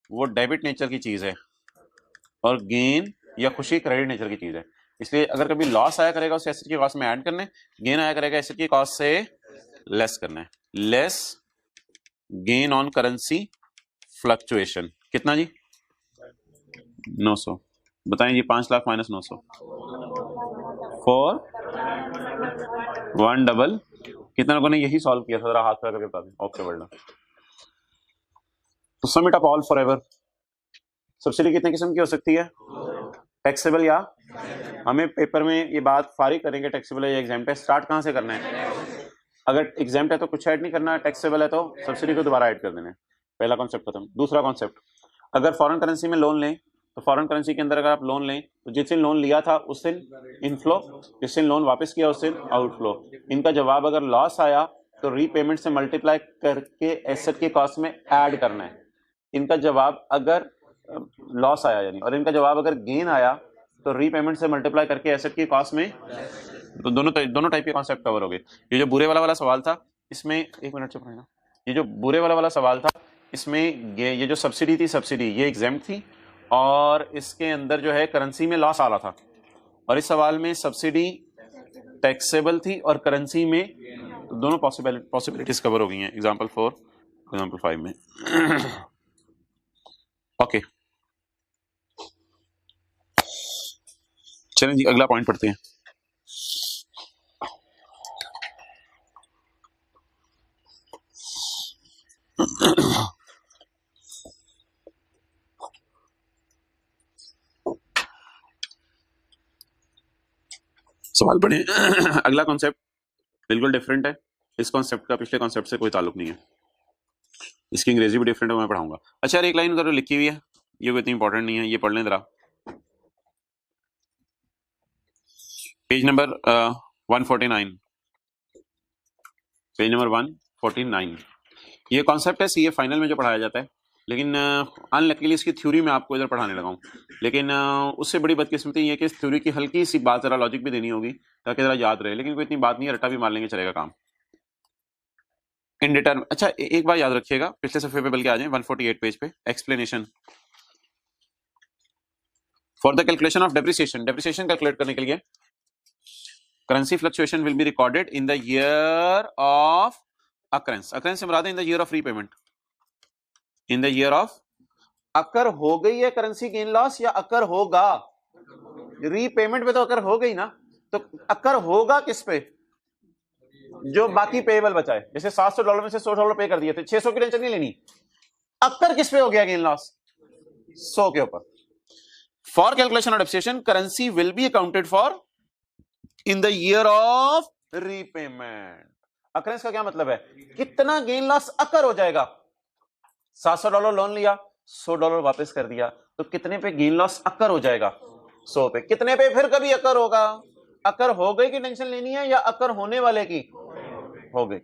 वो डेबिट नेचर की चीज है और गेन या खुशी क्रेडिट नेचर की चीज है। इसलिए अगर कभी लॉस आया करेगा उस एसेट की कॉस्ट में ऐड करना है, गेन आया करेगा एसेट की कॉस्ट से लेस करना है। Less gain on currency fluctuation. कितना जी? 900। बताएं जी, 5 लाख माइनस 900 4 1 डबल। कितने लोगों ने यही सॉल्व किया था? जरा हाथ करके बता दें। Okay world. तो sum it up all forever. Subsidy कितने किस्म की हो सकती है? टैक्सेबल या, हमें पेपर में ये बात फारिग करेंगे टैक्सेबल या एग्जाम्प्ट है। स्टार्ट कहां से करना है? अगर एग्जाम्प्ट है तो कुछ ऐड नहीं करना, टैक्सेबल है तो सब्सिडी को दोबारा ऐड कर देना है। पहला कॉन्सेप्ट खत्म। दूसरा कॉन्सेप्ट, अगर फॉरेन करेंसी में लोन लें तो फॉरेन करेंसी के अंदर अगर आप लोन लें तो जिस दिन लोन लिया था उस दिन इनफ्लो, जिस दिन लोन वापस किया उस दिन आउटफ्लो। इनका जवाब अगर लॉस आया तो रीपेमेंट से मल्टीप्लाई करके एसेट की कॉस्ट में ऐड करना है। इनका जवाब अगर लॉस आया यानी, और इनका जवाब अगर गेन आया तो रीपेमेंट से मल्टीप्लाई करके एसेट की कॉस्ट में। तो दोनों टाइप के कॉन्सेप्ट कवर हो गए। ये जो बुरे वाला सवाल था इसमें, एक मिनट चुप रहना, ये जो बुरे वाला सवाल था इसमें ये जो सब्सिडी थी, सब्सिडी ये एग्जाम्प्ट थी और इसके अंदर जो है करेंसी में लॉस आ रहा था। और इस सवाल में सब्सिडी टैक्सेबल थी और करेंसी में, तो दोनों पॉसिबिलिटीज कवर हो गई हैं एग्जाम्पल 4 एग्जाम्पल 5 में। ओके चलें जी, अगला पॉइंट पढ़ते हैं। सवाल पढ़े। अगला कॉन्सेप्ट बिल्कुल डिफरेंट है। इस कॉन्सेप्ट का पिछले कॉन्सेप्ट से कोई ताल्लुक नहीं है। इसकी अंग्रेजी भी डिफरेंट है, मैं पढ़ाऊंगा। अच्छा एक लाइन उधर लिखी हुई है, ये कोई इतनी इंपॉर्टेंट नहीं है, ये पढ़ लें जरा। Page number 149, page number 149। ये कॉन्सेप्ट है सीए फाइनल में जो पढ़ाया जाता है, लेकिन अनलकीली इसकी थ्योरी में आपको इधर पढ़ाने लगा हूँ। लेकिन उससे बड़ी बदकिस्मती ये है कि इस थ्योरी की हल्की सी बात जरा लॉजिक भी देनी होगी ताकि जरा याद रहे, लेकिन कोई इतनी बात नहीं है, रट्टा भी मार लेंगे चलेगा काम। इनडिटर्म, अच्छा एक बार याद रखिएगा, पिछले सफे पे बल के आ जाए 148 पेज पे। Explanation for the calculation of depreciation. Depreciation calculate करने के लिए currency fluctuation will be recorded in the year of occurrence. Occurrence से मुराद है in the year of repayment. In the year of, occur हो गई है करेंसी गेन लॉस या अकर होगा? रीपेमेंट पे तो अकर हो गई ना, तो अकर होगा किस पे? जो बाकी पेएबल बचा है। जैसे $700 में से $100 पे कर दिए थे, 600 की टेंशन नहीं लेनी। अकर किस पे हो गया गेन लॉस? 100 के ऊपर। For calculation of depreciation currency will be accounted for in the year of repayment. Occurrence का क्या मतलब है? कितना गेन लॉस अकर हो जाएगा? $700 लोन लिया, $100 वापस कर दिया, तो कितने पे गेन लॉस अकर हो जाएगा? 100 पे। कितने पे फिर कभी अकर होगा? अकर हो गई की टेंशन लेनी है या अकर होने वाले की? हो गई।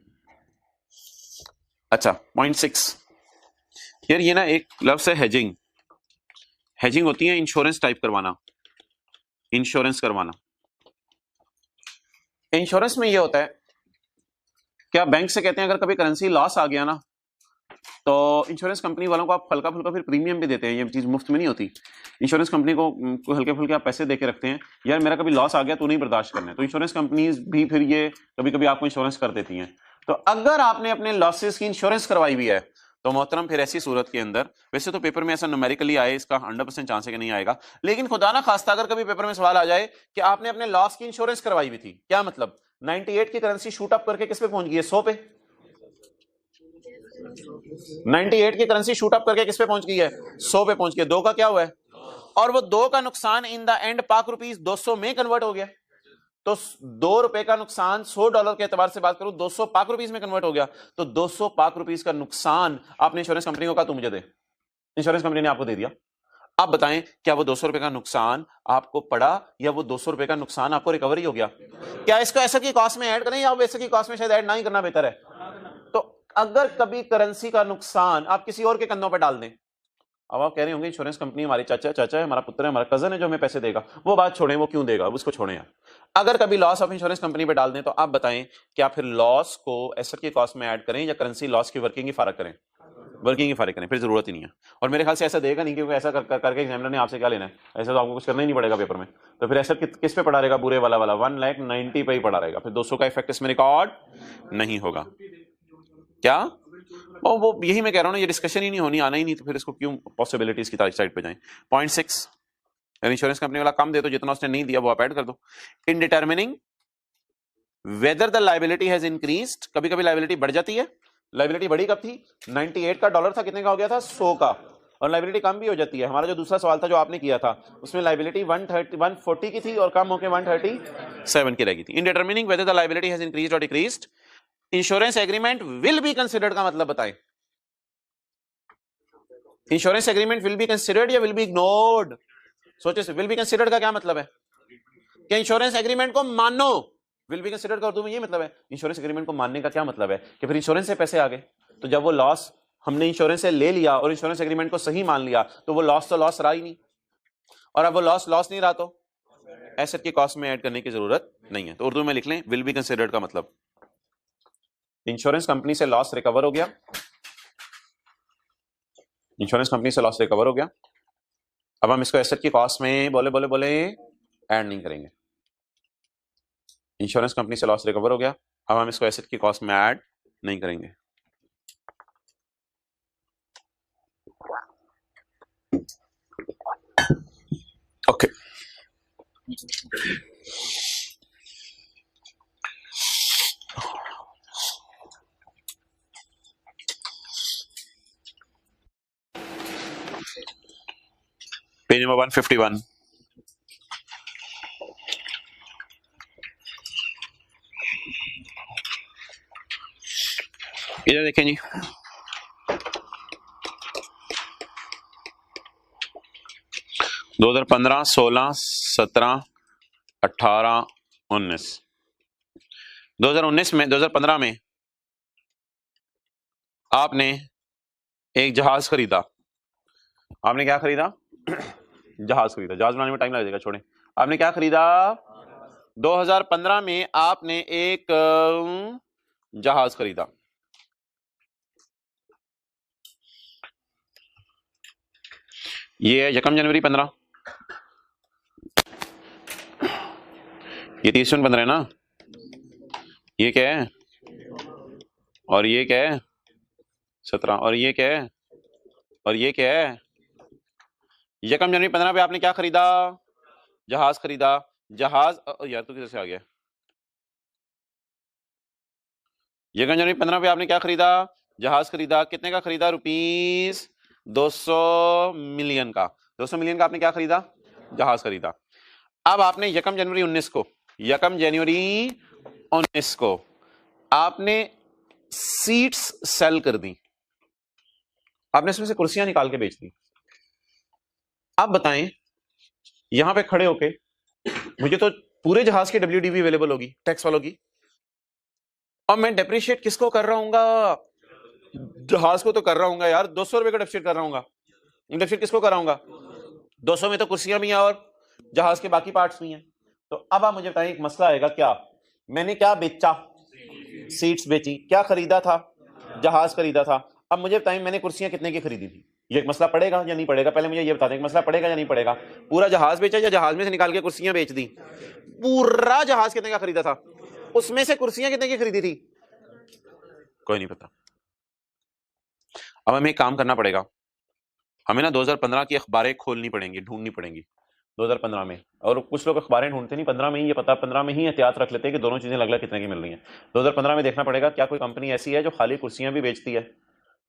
अच्छा पॉइंट 6, यार ये ना एक लफ्ज़ है हेजिंग, हेजिंग होती है इंश्योरेंस टाइप करवाना, इंश्योरेंस करवाना। इंश्योरेंस में ये होता है कि आप बैंक से कहते हैं अगर कभी करेंसी लॉस आ गया ना तो इंश्योरेंस कंपनी वालों को आप हल्का फुल्का फिर प्रीमियम भी देते हैं, ये चीज मुफ्त में नहीं होती। इंश्योरेंस कंपनी को हल्के फुल्के आप पैसे दे के रखते हैं, यार मेरा कभी लॉस आ गया तो नहीं बर्दाश्त करना है, तो इंश्योरेंस कंपनीज भी फिर ये कभी कभी आपको इंश्योरेंस कर देती हैं। तो अगर आपने अपने लॉसेस की इंश्योरेंस करवाई हुई है तो मोहतरम फिर ऐसी सूरत के अंदर, वैसे तो पेपर में ऐसा न्यूमेरिकली आए इसका 100% चांस है कि नहीं आएगा, लेकिन खुदा ना खास्ता अगर कभी पेपर में सवाल आ जाए कि आपने अपने लॉस की इंश्योरेंस करवाई हुई थी, क्या मतलब 98 की करेंसी शूट अप करके किस पे पहुंच गई है, 100 पे। 98 की करेंसी शूट अप करके किस पे पहुंच गई है, 100 पे पहुंच गई, 2 का क्या हुआ है, और वो 2 का नुकसान इन द एंड पाक रुपीस 200 में कन्वर्ट हो गया। तो 2 रुपए का नुकसान $100 के एतबार से बात करूं 200 पाक रुपीस में कन्वर्ट हो गया, तो 200 पाक रुपीस का नुकसान आपने इंश्योरेंस कंपनी को कहा तू मुझे दे, इंश्योरेंस कंपनी ने आपको दे दिया। आप बताएं क्या वो 200 रुपए का नुकसान आपको पड़ा या वो 200 रुपए का नुकसान आपको रिकवरी हो गया? क्या इसको ऐसा की कॉस्ट में ऐड करें या वैसे की कॉस्ट में शायद ऐड ना ही करना बेहतर है? तो अगर कभी करेंसी का नुकसान आप किसी और के कंधों पर डाल दें, अब आप कह रहे होंगे इंश्योरेंस कंपनी हमारी चाचा है, हमारा पुत्र है, हमारा कजन है जो हमें पैसे देगा, वो बात छोड़ें, वो क्यों देगा, उसको छोड़ें यार। अगर कभी लॉस आप इंश्योरेंस कंपनी पे डाल दें तो आप बताएं क्या फिर लॉस को एसेट की कॉस्ट में ऐड करें या करेंसी लॉस की वर्किंग ही फारक करें? वर्किंग ही फारक करें, फिर जरूरत ही नहीं है। और मेरे ख्याल से ऐसा देगा नहीं, क्योंकि ऐसा करके एग्जामिनर ने आपसे क्या लेना है, ऐसा तो आपको कुछ करना ही नहीं पड़ेगा पेपर में। तो फिर ऐसा किस पे पड़ा रहेगा, बुरे वाला 1,90,000 पे ही पड़ा रहेगा, फिर 200 का इफेक्ट इसमें रिकॉर्ड नहीं होगा। क्या वो यही मैं कह रहा हूं ना, ये डिस्कशन ही नहीं होनी, आना ही नहीं, तो फिर इसको क्यों पॉसिबिलिटीज की साइड पे जाएं। 0.6 इंश्योरेंस कंपनी वाला कम दे तो जितना उसने नहीं दिया वो आप ऐड कर दो। In determining whether the liability has increased, कभी कभी लाइबिलिटी बढ़ जाती है। लाइबिलिटी बढ़ी कब थी, 98 का डॉलर था, कितने का हो गया था, 100 का, और लाइबिलिटी कम भी हो जाती है। हमारा जो दूसरा सवाल था जो आपने किया था उसमें लाइबिलिटी 140 की थी और कम होकर 137 की रहेगी थी। In determining whether the liability has increased or decreased, insurance agreement will be considered का मतलब बताएं। Insurance agreement will be considered या विल बी इग्नोर्ड? सोचे से, विल बी कंसिडर्ड का क्या मतलब है कि इंश्योरेंस एग्रीमेंट को मानो, विल बी कंसिडर्ड का उर्दू में ये मतलब है। इंश्योरेंस एग्रीमेंट को मानने का क्या मतलब है कि फिर इंश्योरेंस से पैसे आ गए, तो जब वो लॉस हमने इंश्योरेंस से ले लिया और इंश्योरेंस एग्रीमेंट को सही मान लिया तो वो लॉस तो लॉस रहा ही नहीं, और अब वो लॉस नहीं रहा तो एसेट की कॉस्ट में ऐड करने की जरूरत नहीं है। तो उर्दू में लिख लें विल बी कंसिडर्ड का मतलब इंश्योरेंस कंपनी से लॉस रिकवर हो गया, इंश्योरेंस कंपनी से लॉस रिकवर हो गया, अब हम इसको एसेट की कॉस्ट में बोले ऐड नहीं करेंगे। इंश्योरेंस कंपनी से लॉस रिकवर हो गया, अब हम इसको एसेट की कॉस्ट में ऐड नहीं करेंगे। ओके पेज नंबर 151, इधर देखें जी, दो 2015, 16, 17, 18, 19, 2019 में 2015 में आपने एक जहाज खरीदा। आपने क्या खरीदा? जहाज खरीदा। जहाज बनाने में टाइम लग जाएगा, छोड़ें। आपने क्या खरीदा? 2015 में आपने एक जहाज खरीदा। ये है 1 जनवरी 15, ये 30 जून 15 है ना, ये क्या है, और ये क्या है 17, और ये क्या है, और ये क्या है 1 जनवरी 15 पे आपने क्या खरीदा? जहाज खरीदा। जहाज यार तो किधर से आ गया? 1 जनवरी 15 पे आपने क्या खरीदा? जहाज खरीदा। कितने का खरीदा? रुपीस 200 मिलियन का। 200 मिलियन का आपने क्या खरीदा? जहाज खरीदा। अब आपने 1 जनवरी 19 को 1 जनवरी 19 को आपने सीट्स सेल कर दी, आपने इसमें से कुर्सियां निकाल के बेच दी। आप बताएं यहां पे खड़े होके मुझे तो पूरे जहाज की WDV अवेलेबल होगी टैक्स वालों की, और मैं डेप्रिशिएट किसको कर रहा हूंगा? जहाज को तो कर रहा हूँ यार, 200 रुपए का डेप्सिट कर रहा हूँ। डेप्सिट किसको कराऊंगा? 200 में तो कुर्सियां भी हैं और जहाज के बाकी पार्ट्स भी हैं। तो अब आप मुझे बताइए, एक मसला आएगा, क्या मैंने क्या बेचा? सीट्स बेची। क्या खरीदा था? जहाज खरीदा था। अब मुझे बताइए मैंने कुर्सियां कितने की खरीदी थी? ये एक मसला पड़ेगा या नहीं पड़ेगा? पहले मुझे ये बता दें, मसला पड़ेगा या नहीं पड़ेगा? पूरा जहाज बेचा या जहाज में से निकाल के कुर्सियां बेच दी? पूरा जहाज कितने का खरीदा था, उसमें से कुर्सियां कितने की खरीदी थी? कोई नहीं पता। अब हमें एक काम करना पड़ेगा, हमें ना 2015 की अखबारें खोलनी पड़ेंगी, ढूंढनी पड़ेंगी 2015 में। और कुछ लोग अखबारें ढूंढते नहीं 15 में ही, ये पता 15 में ही एहतियात रख लेते हैं कि दोनों चीजें अलग अलग कितने की मिल रही हैं। 2015 में देखना पड़ेगा क्या कोई कंपनी ऐसी है जो खाली कुर्सियां भी बेचती है।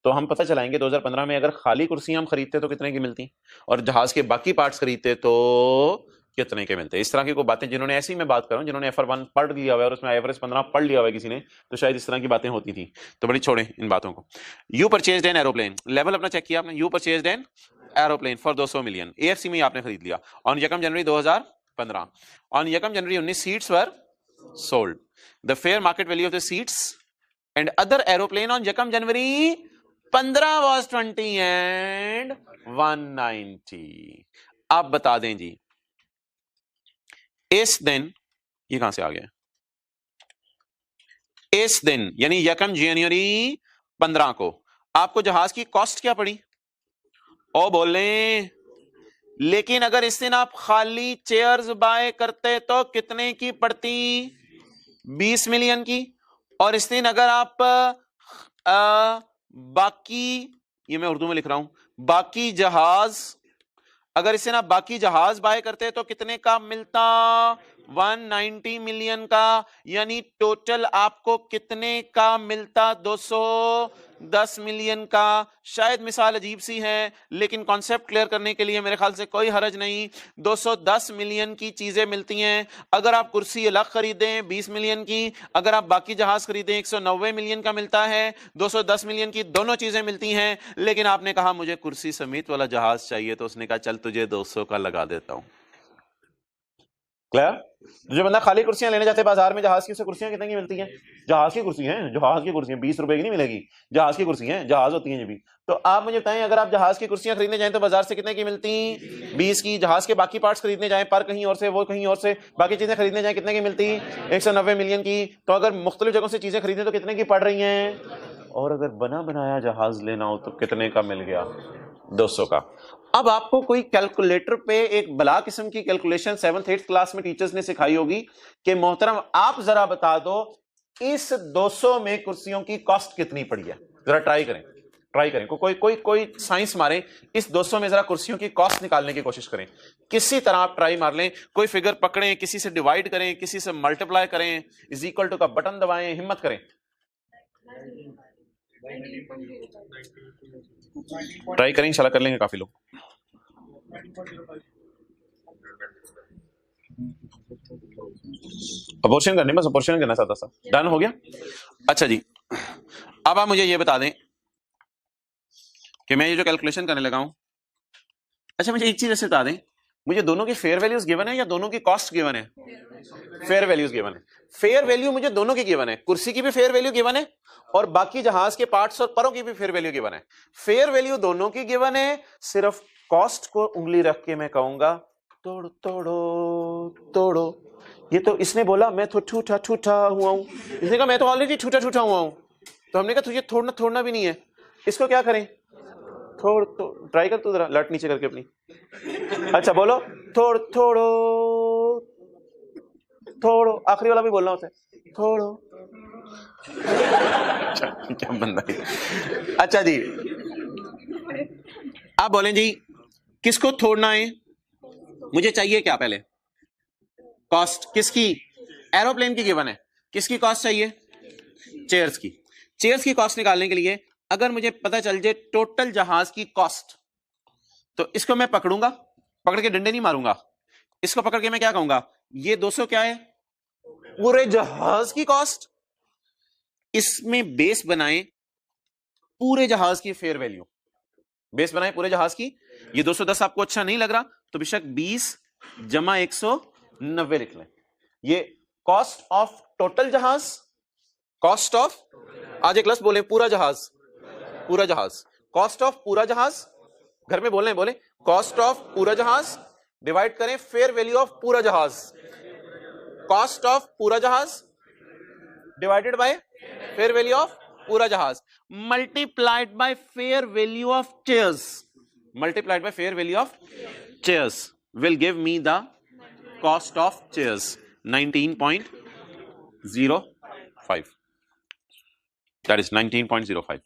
तो हम पता चलाएंगे 2015 में अगर खाली कुर्सियां हम खरीदते तो कितने की मिलती, और जहाज के बाकी पार्ट्स खरीदते तो कितने के मिलते। इस तरह की कोई बातें, जिन्होंने ऐसी मैं बात कर रहा हूं, जिन्होंने FR1 पढ़ लिया हुआ है और उसमें एवरेज 15 पढ़ लिया हुआ है किसी ने, तो शायद इस तरह की बातें होती थी। तो बड़ी छोड़े इन बातों को। You purchased an aeroplane, level अपना चेक किया आपने। You purchased an aeroplane for 200 million, AFC में आपने खरीद लिया ऑन यकम जनवरी 2015। ऑन यकम जनवरी 19 seats were sold. The fair market value of the seats and other aeroplane on यकम जनवरी 15 was 20 and 190। आप बता दें जी, इस दिन, ये कहां से आ गया? इस दिन यानी यकम जनवरी 15 को आपको जहाज की कॉस्ट क्या पड़ी? ओ बोले, लेकिन अगर इस दिन आप खाली चेयर्स बाय करते तो कितने की पड़ती? 20 मिलियन की। और इस दिन अगर आप बाकी, ये मैं उर्दू में लिख रहा हूं, बाकी जहाज, अगर इससे ना बाकी जहाज बाय करते तो कितने का मिलता? 190 मिलियन का। यानी टोटल आपको कितने का मिलता? 210 मिलियन का। शायद मिसाल अजीब सी है, लेकिन कॉन्सेप्ट क्लियर करने के लिए मेरे ख्याल से कोई हरज नहीं। 210 मिलियन की चीजें मिलती हैं। अगर आप कुर्सी अलग खरीदें 20 मिलियन की, अगर आप बाकी जहाज खरीदें 190 मिलियन का मिलता है। 210 मिलियन की दोनों चीजें मिलती हैं। लेकिन आपने कहा मुझे कुर्सी समेत वाला जहाज चाहिए, तो उसने कहा चल तुझे 200 का लगा देता हूं। क्लियर? जो बंदा खाली कुर्सियां लेने जाते बाजार में जहाज की, उसे कुर्सियां कितने की मिलती हैं? जहाज की कुर्सी हैं, जहाज की कुर्सियां 20 रुपए की नहीं मिलेगी, जहाज की कुर्सी हैं, जहाज होती हैं ये भी। तो आप मुझे बताएं, अगर आप जहाज की कुर्सियां खरीदने जाएं तो बाजार से कितने की मिलती? 20 की। जहाज के बाकी पार्ट्स खरीदने जाएं, पर कहीं और से, वो कहीं और से, बाकी चीजें खरीदने जाएं, कितने की मिलती? 190 मिलियन की। तो अगर मुख्तलिफ जगहों से चीजें खरीदें तो कितने की पड़ रही हैं? और अगर बना बनाया जहाज लेना हो तो कितने का मिल गया? 200 का। अब आपको कोई कैलकुलेटर पे एक बला किस्म की कैलकुलेशन 7th 8th क्लास में टीचर्स ने सिखाई होगी कि मोहतरम आप जरा बता दो इस 200 में कुर्सियों की कॉस्ट कितनी पड़ी है। जरा ट्राई करें, ट्राई करें, कोई साइंस मारें, इस 200 में जरा कुर्सियों की कॉस्ट निकालने की कोशिश करें। किसी तरह आप ट्राई मार लें, कोई फिगर पकड़ें, किसी से डिवाइड करें, किसी से मल्टीप्लाई करें, इज इक्वल टू का बटन दबाएं, हिम्मत करें, ट्राई करें, इंशाल्लाह कर लेंगे काफी लोग। अपोर्शन करने, बस अपोर्शन करना चाहता था। डन हो गया? अच्छा जी, अब आप मुझे ये बता दें कि मैं ये जो कैलकुलेशन करने लगा हूं, अच्छा मुझे एक चीज ऐसे बता दें, मुझे दोनों की फेयर वैल्यूज गिवन है या दोनों की कॉस्ट गिवन है? फेयर वैल्यूज गिवन है। फेयर वैल्यू मुझे दोनों की गिवन है, कुर्सी की भी फेयर वैल्यू गिवन है और बाकी जहाज के पार्ट्स और परों की भी फेयर वैल्यू गिवन है। फेयर वैल्यू दोनों की गिवन है, सिर्फ कॉस्ट को उंगली रख के मैं कहूंगा तोड़ो तोड़ो तोड़ो। ये तो इसने बोला मैं तो ठूठा ठूठा हुआ हूं, इसने कहा मैं तो ऑलरेडी ठूठा ठूठा हुआ हूं, तो हमने कहा तुझे थोड़ना थोड़ना भी नहीं है, इसको क्या करें? थोड़ तो ट्राई कर तू जरा, लट नीचे करके अपनी। अच्छा बोलो, थोड़ थोड़ो थोड़ो, आखिरी वाला भी बोलना होता है, थोड़ो। क्या बंदा है। अच्छा जी, आप बोलें जी किसको थोड़ना है? मुझे चाहिए क्या पहले? कॉस्ट किसकी? एरोप्लेन की गिवन है, किसकी कॉस्ट चाहिए? चेयर्स की। चेयर्स की कॉस्ट निकालने के लिए अगर मुझे पता चल जाए टोटल जहाज की कॉस्ट, तो इसको मैं पकड़ूंगा, पकड़ के डंडे नहीं मारूंगा, इसको पकड़ के मैं क्या कहूंगा, ये 200 क्या है? पूरे जहाज की कॉस्ट। इसमें बेस बनाए पूरे जहाज की फेयर वैल्यू, बेस बनाए पूरे जहाज की। ये 210 आपको अच्छा नहीं लग रहा तो बेशक 20 जमा 190 लिख लें। ये कॉस्ट ऑफ टोटल जहाज, कॉस्ट ऑफ, आज एक लफ्ज बोले पूरा जहाज, पूरा जहाज, कॉस्ट ऑफ पूरा जहाज, घर में बोलने बोले कॉस्ट ऑफ पूरा जहाज डिवाइड करें फेयर वैल्यू ऑफ पूरा जहाज, कॉस्ट ऑफ पूरा जहाज divided by fair value of पूरा जहाज multiplied by fair value of chairs, multiplied by fair value of chairs will give me the cost of chairs 19.05, that is 19.05.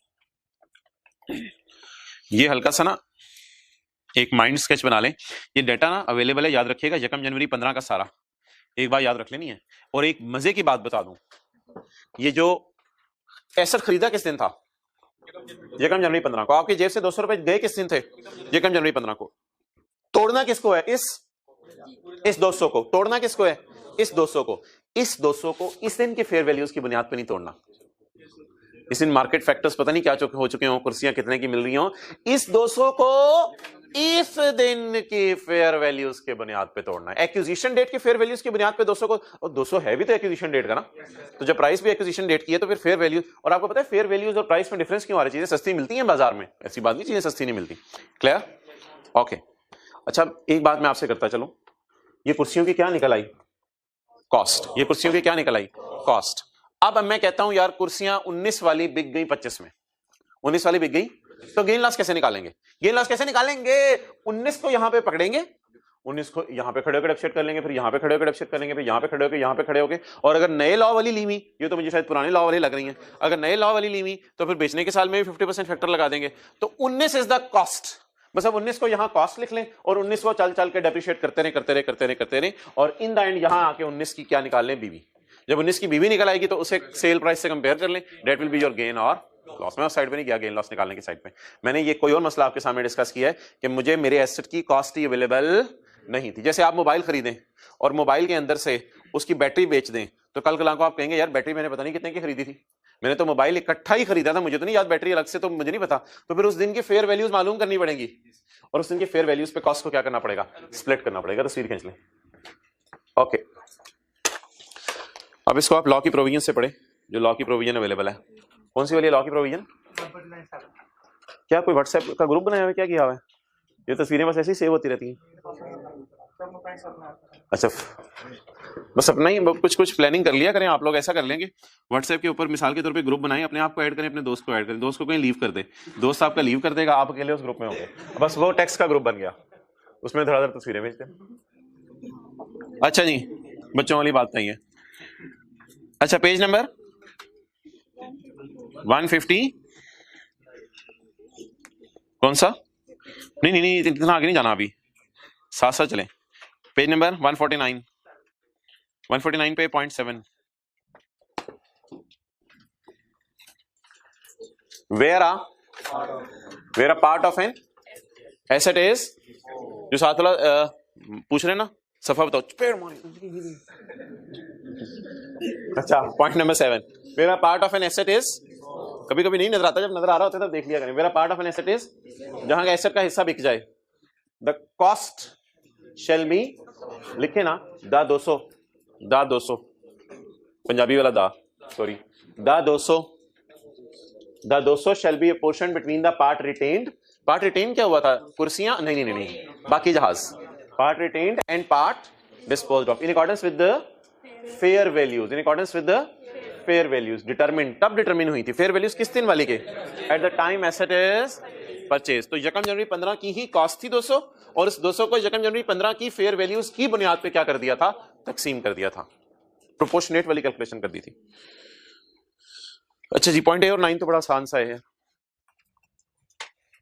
ये हल्का सा ना एक माइंड स्केच बना लें, ये डेटा ना अवेलेबल है, याद रखिएगा यकम जनवरी 15 का सारा एक बार याद रख लेनी है। और एक मजे की बात बता दूं, ये जो एसेट खरीदा किस दिन था? यकम जनवरी 15 को। आपकी जेब से 200 रुपए गए किस दिन थे? यकम जनवरी 15 को। तोड़ना किसको है? इस 200 को। तोड़ना किसको है? इस 200 को। इस 200 को इस दिन के फेयर वैल्यूज की बुनियाद पे नहीं तोड़ना। इस दिन मार्केट फैक्टर्स पता नहीं क्या हो चुके हो, कुर्सियां कितने की मिल रही हो, इस 200 को इस दिन की फेयर वैल्यूज के बुनियाद पे तोड़ना है। एक्विजिशन डेट की फेयर वैल्यूज की बुनियाद पे 200 को, और 200 है भी तो एक्विजिशन डेट का ना, तो जब प्राइस भी एक्विजिशन डेट की है तो फिर फेयर वैल्यूज। और आपको पता है फेयर वैल्यूज और प्राइस में डिफरेंस क्यों आ रही? चीजें सस्ती मिलती हैं बाजार में, ऐसी बात नहीं चीजें सस्ती नहीं मिलती। क्लियर? ओके। अच्छा एक बात मैं आपसे करता चलूं, ये कुर्सियों की क्या निकल आई? कॉस्ट। ये कुर्सियों की क्या निकल आई? कॉस्ट। अब मैं कहता हूं यार कुर्सियां 19 वाली बिक गई 25 में, 19 वाली बिक गई, तो गेन लॉस कैसे निकालेंगे? गेन लॉस कैसे निकालेंगे? 19 को यहां पे पकड़ेंगे, 19 को यहां पे खड़े होकर डेप्रिशिएट कर लेंगे, फिर यहां पे खड़े होकर डेप्रिशिएट करेंगे, फिर यहां पे खड़े होकर, यहां पे खड़े होकर। और अगर नए लॉ वाली ली हुई, ये तो मुझे शायद पुराने लॉ वाली लग रही है, अगर नए लॉ वाली ली हुई तो फिर बेचने के साल में भी 50% फैक्टर लगा देंगे। तो 19 इज द कॉस्ट। बस अब 19 को यहां कॉस्ट लिख लें और 19 को चल चल के डेप्रिशिएट करते रहे और इन द एंड यहां आके 19 की क्या निकाल लें? बीवी। जब 19 की बीवी निकल आएगी तो उसे सेल प्राइस से कंपेयर कर लें, that will be your gain और लॉस। मैं उस साइड पे नहीं गया गेन लॉस निकालने की साइड पे, मैंने ये कोई और मसला आपके सामने डिस्कस किया है कि मुझे मेरे एसेट की कॉस्ट ही अवेलेबल नहीं थी। जैसे आप मोबाइल खरीदें और मोबाइल के अंदर से उसकी बैटरी बेच दें, तो कल को आप कहेंगे यार बैटरी मैंने पता नहीं कितने की खरीदी थी, मैंने तो मोबाइल इकट्ठा ही खरीदा था, मुझे तो नहीं याद बैटरी अलग से, तो मुझे नहीं पता। तो फिर उस दिन की फेयर वैल्यूज मालूम करनी पड़ेगी और उस दिन की फेयर वैल्यूज पे कॉस्ट को क्या करना पड़ेगा? स्प्लिट करना पड़ेगा। तस्वीर खींच लें। ओके, अब इसको आप लॉ की प्रोविजन से पढ़े, जो लॉ की प्रोविजन अवेलेबल है। कौन सी वाली लॉ की प्रोविजन? क्या कोई व्हाट्सएप का ग्रुप बनाया हुआ है? क्या किया हुआ है? ये तस्वीरें बस ऐसे ही सेव होती रहती हैं। अच्छा, बस अपना ही कुछ प्लानिंग कर लिया करें आप लोग। ऐसा कर लेंगे व्हाट्सएप के ऊपर मिसाल के तौर पे ग्रुप बनाएं, अपने आप को ऐड करें, अपने दोस्त को ऐड करें, दोस्त को कहीं लीव कर दे, दोस्त आपका लीव कर देगा, आप अकेले उस ग्रुप में होंगे, बस वो टेक्स्ट का ग्रुप बन गया, उसमें धड़ाधड़ तस्वीरें भेजते हैं। अच्छा जी, बच्चों वाली बात नहीं है। अच्छा, पेज नंबर 150 कौन सा? नहीं, इतना आगे नहीं जाना, अभी साथ साथ चलें। पेज नंबर 149 पे .7 where a part of an asset is, जो साथ वाला पूछ रहे ना, सफा बताओ। अच्छा, point number 7 where a part of an asset is, कभी कभी नहीं नजर आता, जब नजर आ रहा होता है तब देख लिया करें। where a part of an asset is, जहां का एसेट का हिस्सा बिक जाए, the cost shall be, लिखे ना, दा 200 पंजाबी वाला दा, सॉरी, दा 200 shall be apportioned between the part retained। Part retain क्या हुआ था? कुर्सियां? नहीं, बाकी जहाज। Part retained and part disposed of in accordance with the fair values, determine, तब डिटरमिन हुई थी फेयर वैल्यूज किस दिन वाली के? At the time asset is purchase. तो यकम जनवरी 15 की ही कॉस्ट थी 200, और इस 200 को यकम जनवरी 15 की फेयर वैल्यूज की बुनियाद पे क्या कर दिया था? तकसीम कर दिया था, प्रोपोर्शनेट वाली कैलकुलेशन कर दी थी। अच्छा जी, पॉइंट 8 और 9 तो बड़ा आसान सा है,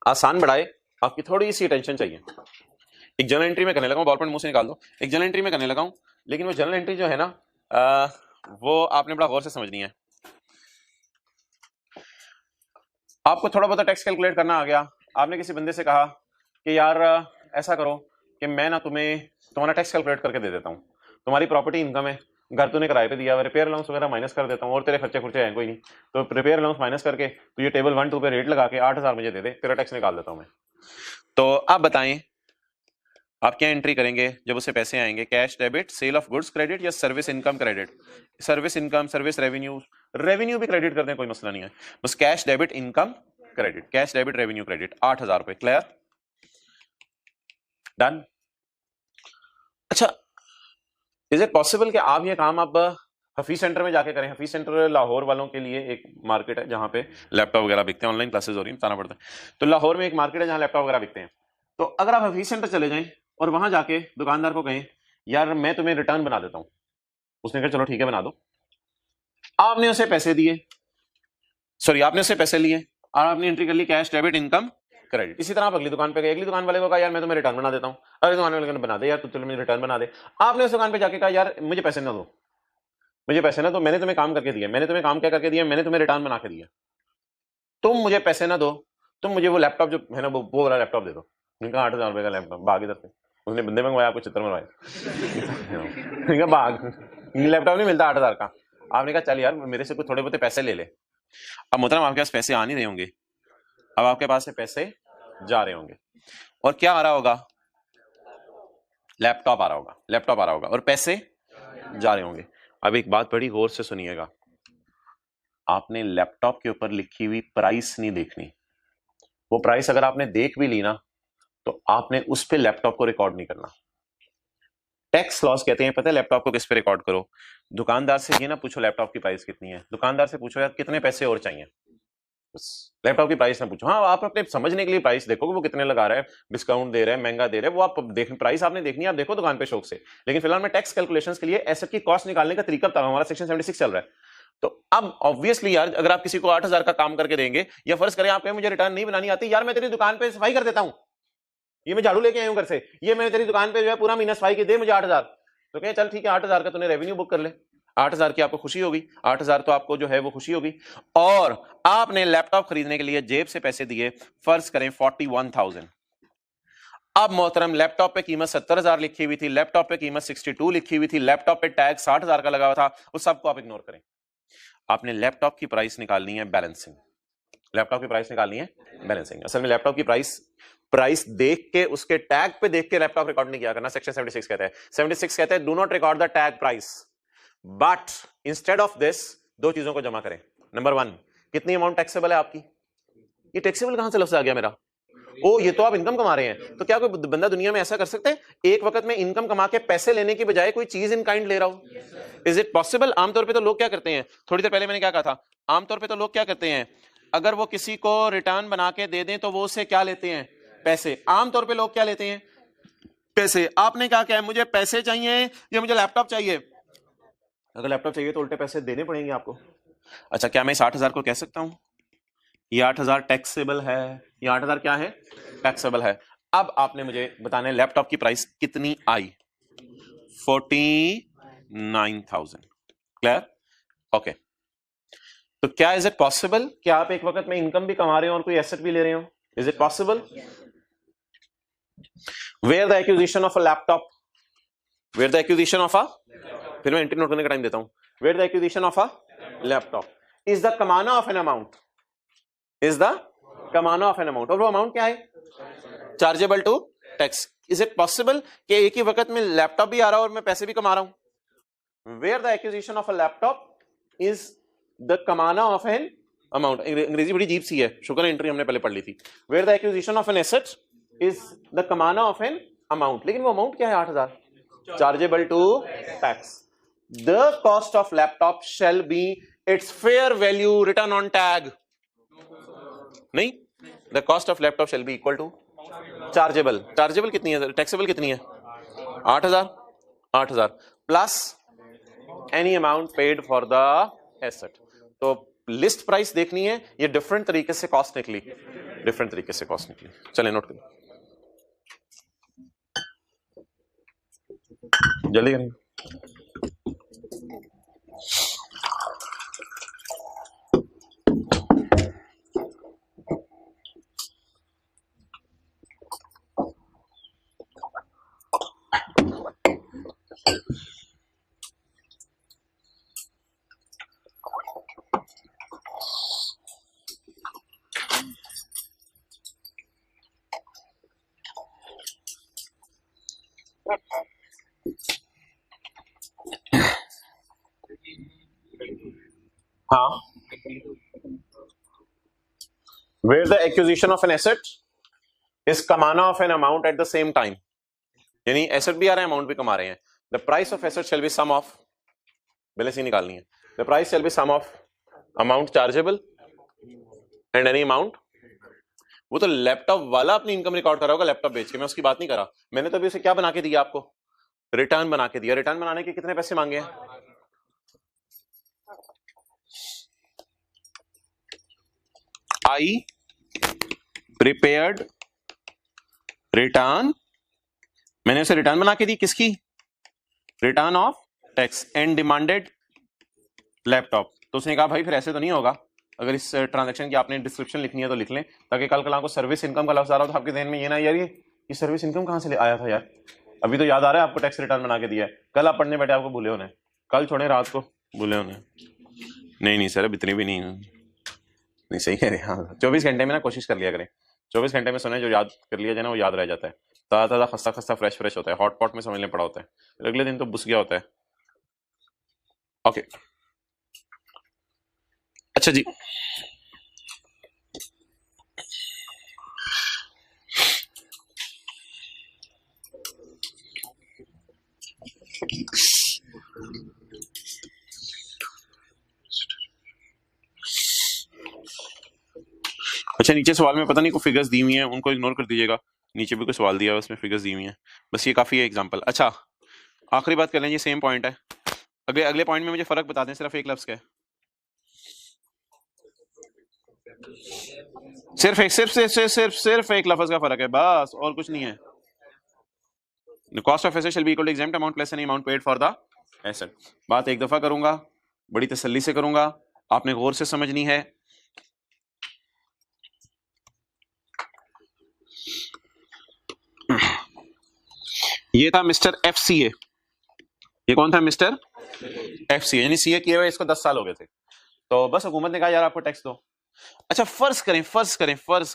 आसान बढ़ाए, आपकी थोड़ी सी टेंशन चाहिए। एक जर्नल एंट्री में करने लगा हूं, बॉल पेन मुंह से निकाल दो, एक जर्नल एंट्री में करने लगा हूं, लेकिन वो जर्नल एंट्री जो है ना, वो आपने बड़ा गौर से समझनी है। आपको थोड़ा बहुत टैक्स कैलकुलेट करना आ गया, आपने किसी बंदे से कहा कि यार ऐसा करो कि मैं ना तुम्हारा टैक्स कैलकुलेट करके दे देता हूँ, तुम्हारी प्रॉपर्टी इनकम है, घर तूने किराए पे दिया, रिपेयर अलाउंस वगैरह माइनस कर देता हूँ, और तेरे खर्चे खुर्चे हैं कोई नहीं, तो रिपेयर अलाउंस माइनस करके तो ये टेबल 1 2 पे रेट लगा के 8000 मुझे दे दे, तेरा टैक्स निकाल देता हूँ मैं। तो आप बताएं आप क्या एंट्री करेंगे जब उसे पैसे आएंगे? Cash debit, sale of goods credit, या service income credit? Service income, service revenue भी क्रेडिट कर दें, कोई मसला नहीं है, बस cash debit income credit, cash debit revenue credit 8,000 रुपए। Clear, done. अच्छा, इज इट पॉसिबल कि आप ये काम अब हफीज सेंटर में जाके करें? हफीज सेंटर लाहौर वालों के लिए एक मार्केट है जहां पे लैपटॉप वगैरह बिकते हैं, ऑनलाइन क्लासेस हो रही हैं, बताना पड़ता है। तो लाहौर में एक मार्केट है जहां लैपटॉप वगैरह बिकते हैं। तो अगर आप हफीज सेंटर चले जाएं और वहां जाके दुकानदार को कहें यार मैं तुम्हें रिटर्न बना देता हूं, उसने कहा चलो ठीक है बना दो। आपने उसे पैसे दिए, सॉरी आपने उससे पैसे लिए और आपने एंट्री कर ली कैश डेबिट इनकम क्रेडिट। इसी तरह आप अगली दुकान पे गए, अगली दुकान वाले को कहा यार मैं तुम्हें रिटर्न बना देता हूं, अगली दुकान वाले ने बना दे यार तू मुझे रिटर्न बना दे। आपने उस दुकान पे जाके कहा यार मुझे पैसे ना दो, मुझे पैसे ना दो, मैंने तुम्हें काम करके दिया, मैंने तुम्हें काम क्या करके दिया, मैंने तुम्हें रिटर्न बना के दिया, तुम मुझे पैसे ना दो, तुम मुझे वो लैपटॉप जो है ना वो वाला लैपटॉप दे दो। उनका 8,000 रुपए का लैपटॉप, भाग इधर से। उसने बंदे मंगवाया, आपको चित्र मंगवाया, भाग, लैपटॉप नहीं मिलता 8,000 का। आपने कहा चल यार मेरे से कुछ थोड़े बहुत पैसे ले ले। अब मोहतरम आपके पास पैसे आ नहीं रहे होंगे, अब आपके पास से पैसे जा रहे होंगे और क्या आ रहा होगा? लैपटॉप आ रहा होगा, लैपटॉप आ रहा होगा और पैसे जा रहे होंगे। अब एक बात बड़ी गौर से सुनिएगा, आपने लैपटॉप के ऊपर लिखी हुई प्राइस नहीं देखनी। वो प्राइस अगर आपने देख भी ली ना तो आपने उस पे लैपटॉप को रिकॉर्ड नहीं करना। टैक्स लॉस कहते हैं, पता है लैपटॉप को किस पे रिकॉर्ड करो? दुकानदार से ये ना पूछो लैपटॉप की प्राइस कितनी है, दुकानदार से पूछो यार कितने पैसे और चाहिए, बस लैपटॉप की प्राइस ना पूछो। हाँ आप अपने समझने के लिए प्राइस देखो कि वो कितने लगा रहा है, डिस्काउंट दे रहा है, महंगा दे रहा है, वो आप देख, प्राइस आपने देखनी है, आप देखो दुकान पे शौक से। लेकिन फिलहाल मैं टैक्स कैलकुलेशंस के लिए एसेट की कॉस्ट निकालने का तरीका बता रहा हूं, हमारा सेक्शन 76 चल रहा है। तो अब ऑब्वियसली यार अगर आप किसी को 8,000 का काम करके देंगे, या फर्ज करें आप कहें मुझे रिटर्न नहीं बनानी आती, यार मैं तेरी दुकान पे सफाई कर देता हूं, ये मैं झाड़ू लेके आया हूं घर से, ये मैंने तेरी दुकान पे जो है पूरा महीना सफाई की, दे मुझे 8,000। तो कहें चल ठीक है 8,000 का तूने रेवेन्यू बुक कर ले, 8,000 की आपको खुशी होगी, 8,000 तो आपको जो है वो खुशी होगी। और आपने लैपटॉप खरीदने के लिए जेब से पैसे दिए, फर्ज करें 41,000। अब मोहतरम लैपटॉप पे कीमत 70,000 लिखी हुई थी, लैपटॉप पे कीमत 62 लिखी हुई थी, लैपटॉप पे टैग 60,000 का लगा हुआ था, उस सबको आप इग्नोर करें। आपने लैपटॉप की प्राइस निकालनी है बैलेंसिंग, लैपटॉप की प्राइस निकालनी है बैलेंसिंग। असल में लैपटॉप की प्राइस देख के उसके टैग पे देख के लैपटॉप रिकॉर्ड नहीं किया करना, सेक्शन 76 कहता है। 76 कहता है do not record the tag price, but instead of this दो चीजों को जमा करें। नंबर 1, कितनी अमाउंट टैक्सेबल है आपकी? ये टैक्सेबल कहां से लफ्ज आ गया मेरा? ओ ये तो आप इनकम कमा रहे हैं। तो क्या कोई बंदा दुनिया में ऐसा कर सकता है एक वक्त में इनकम कमा के पैसे लेने की बजाय कोई चीज इन काइंड ले रहा हो? Is it possible? आमतौर पे तो लोग क्या करते हैं, थोड़ी देर पहले मैंने क्या कहा था, आमतौर पे तो लोग क्या करते हैं, अगर वो किसी को रिटर्न बना के दे दें तो वो उससे क्या लेते हैं? पैसे। आमतौर पे लोग क्या लेते हैं? पैसे। आपने क्या कहा, मुझे पैसे चाहिए या मुझे लैपटॉप चाहिए? अगर लैपटॉप चाहिए तो उल्टे पैसे देने पड़ेंगे आपको। अच्छा, क्या मैं इस 8,000 को कह सकता हूं ये 8,000 टैक्सेबल है, ये 8,000 क्या है? टैक्सेबल है। अब आपने मुझे बताना है लैपटॉप की प्राइस कितनी आई? 49,000। क्लियर? ओके। तो क्या इज इट पॉसिबल कि आप एक वक्त में इनकम भी कमा रहे हो और कोई एसेट भी ले रहे हो? Is it possible? Where the acquisition of a laptop, where the acquisition of a, फिर मैं एंट्री नोट करने का टाइम देता हूं, where the acquisition of a laptop is the कमाना of an amount, is the कमाना ऑफ एन अमाउंट, और वो अमाउंट क्या है? Chargeable to tax. Is it possible कि एक ही वक्त में लैपटॉप भी आ रहा है और मैं पैसे भी कमा रहा हूं? Where the acquisition of a laptop is the कमाना ऑफ एन अमाउंट। अंग्रेजी बड़ी अजीब सी है, शुक्र एंट्री हमने पहले पढ़ ली थी। Where the acquisition of an asset is the कमाना ऑफ एन अमाउंट, लेकिन वो अमाउंट क्या है? 8,000, chargeable to tax. The cost of laptop shall be its fair value return on tag. नहीं, the cost of laptop shall be equal to chargeable. Chargeable कितनी है? टैक्सेबल कितनी है? 8,000। 8,000 plus any amount paid for the asset. तो लिस्ट प्राइस देखनी है, ये डिफरेंट तरीके से कॉस्ट निकली, डिफरेंट तरीके से कॉस्ट निकली। चलिए नोट करें, जल्दी करें। हाँ where the acquisition of an asset is कमाना of an amount at the same time, यानी एसेट भी आ रहा है अमाउंट भी कमा रहे हैं. The price of asset shall be sum of, balance ही निकालनी है. The price shall be sum of amount chargeable and any amount. वो तो लैपटॉप वाला अपनी इनकम रिकॉर्ड करा होगा लैपटॉप बेच के, मैं उसकी बात नहीं करा. मैंने तो अभी उसे क्या बना के दिया आपको, रिटर्न बना के दिया. रिटर्न बनाने के कितने पैसे मांगे हैं? आई प्रिपेयर्ड रिटर्न, मैंने उसे रिटर्न बना के दी किसकी, return of tax, and demanded laptop. तो उसने कहा भाई फिर ऐसे तो नहीं होगा, अगर इस ट्रांजैक्शन की आपने डिस्क्रिप्शन लिखनी है तो लिख लें, ताकि कल को सर्विस इनकम का लफ्ज आ रहा हो तो आपके ध्यान में ये ना यार ये सर्विस इनकम कहां से आया था यार, अभी तो याद आ रहा है आपको टैक्स रिटर्न बना के दिया है, कल आप पढ़ने बैठे आपको भूले होने, कल छोड़े रात को भूले होने. नहीं सर अब इतनी भी नहीं सही कह रहे. हाँ 24 घंटे में ना कोशिश कर लिया करें, 24 घंटे में सुने जो याद कर लिया जाए ना वो याद रह जाता है. ताज़ा खस्ता खस्ता फ्रेश होता है, हॉट पॉट में समझने पड़ा होता है, अगले दिन तो बुस गया होता है. ओके अच्छा जी, अच्छा नीचे सवाल में पता नहीं कोई फिगर्स दी हुई हैं, उनको इग्नोर कर दीजिएगा. नीचे भी कोई सवाल दिया है उसमें फिगर्स दी हुई हैं, बस ये काफी है एग्जांपल. अच्छा आखिरी बात कर लें, ये सेम पॉइंट है. अगले पॉइंट में मुझे फर्क बता दें सिर्फ एक लफ्ज का, सिर्फ एक लफ्ज का फर्क है बस, और कुछ नहीं है. Cost of asset shall be equal to exempt amount plus any amount paid for the asset. बात एक दफा करूंगा, बड़ी तसल्ली से करूंगा, आपने गौर से समझनी है. ये था मिस्टर FCA. ये कौन था? मिस्टर FCA, यानी सीए किए हुए इसको 10 साल हो गए थे. तो बस हुकूमत ने कहा यार आपको टैक्स दो. अच्छा फर्ज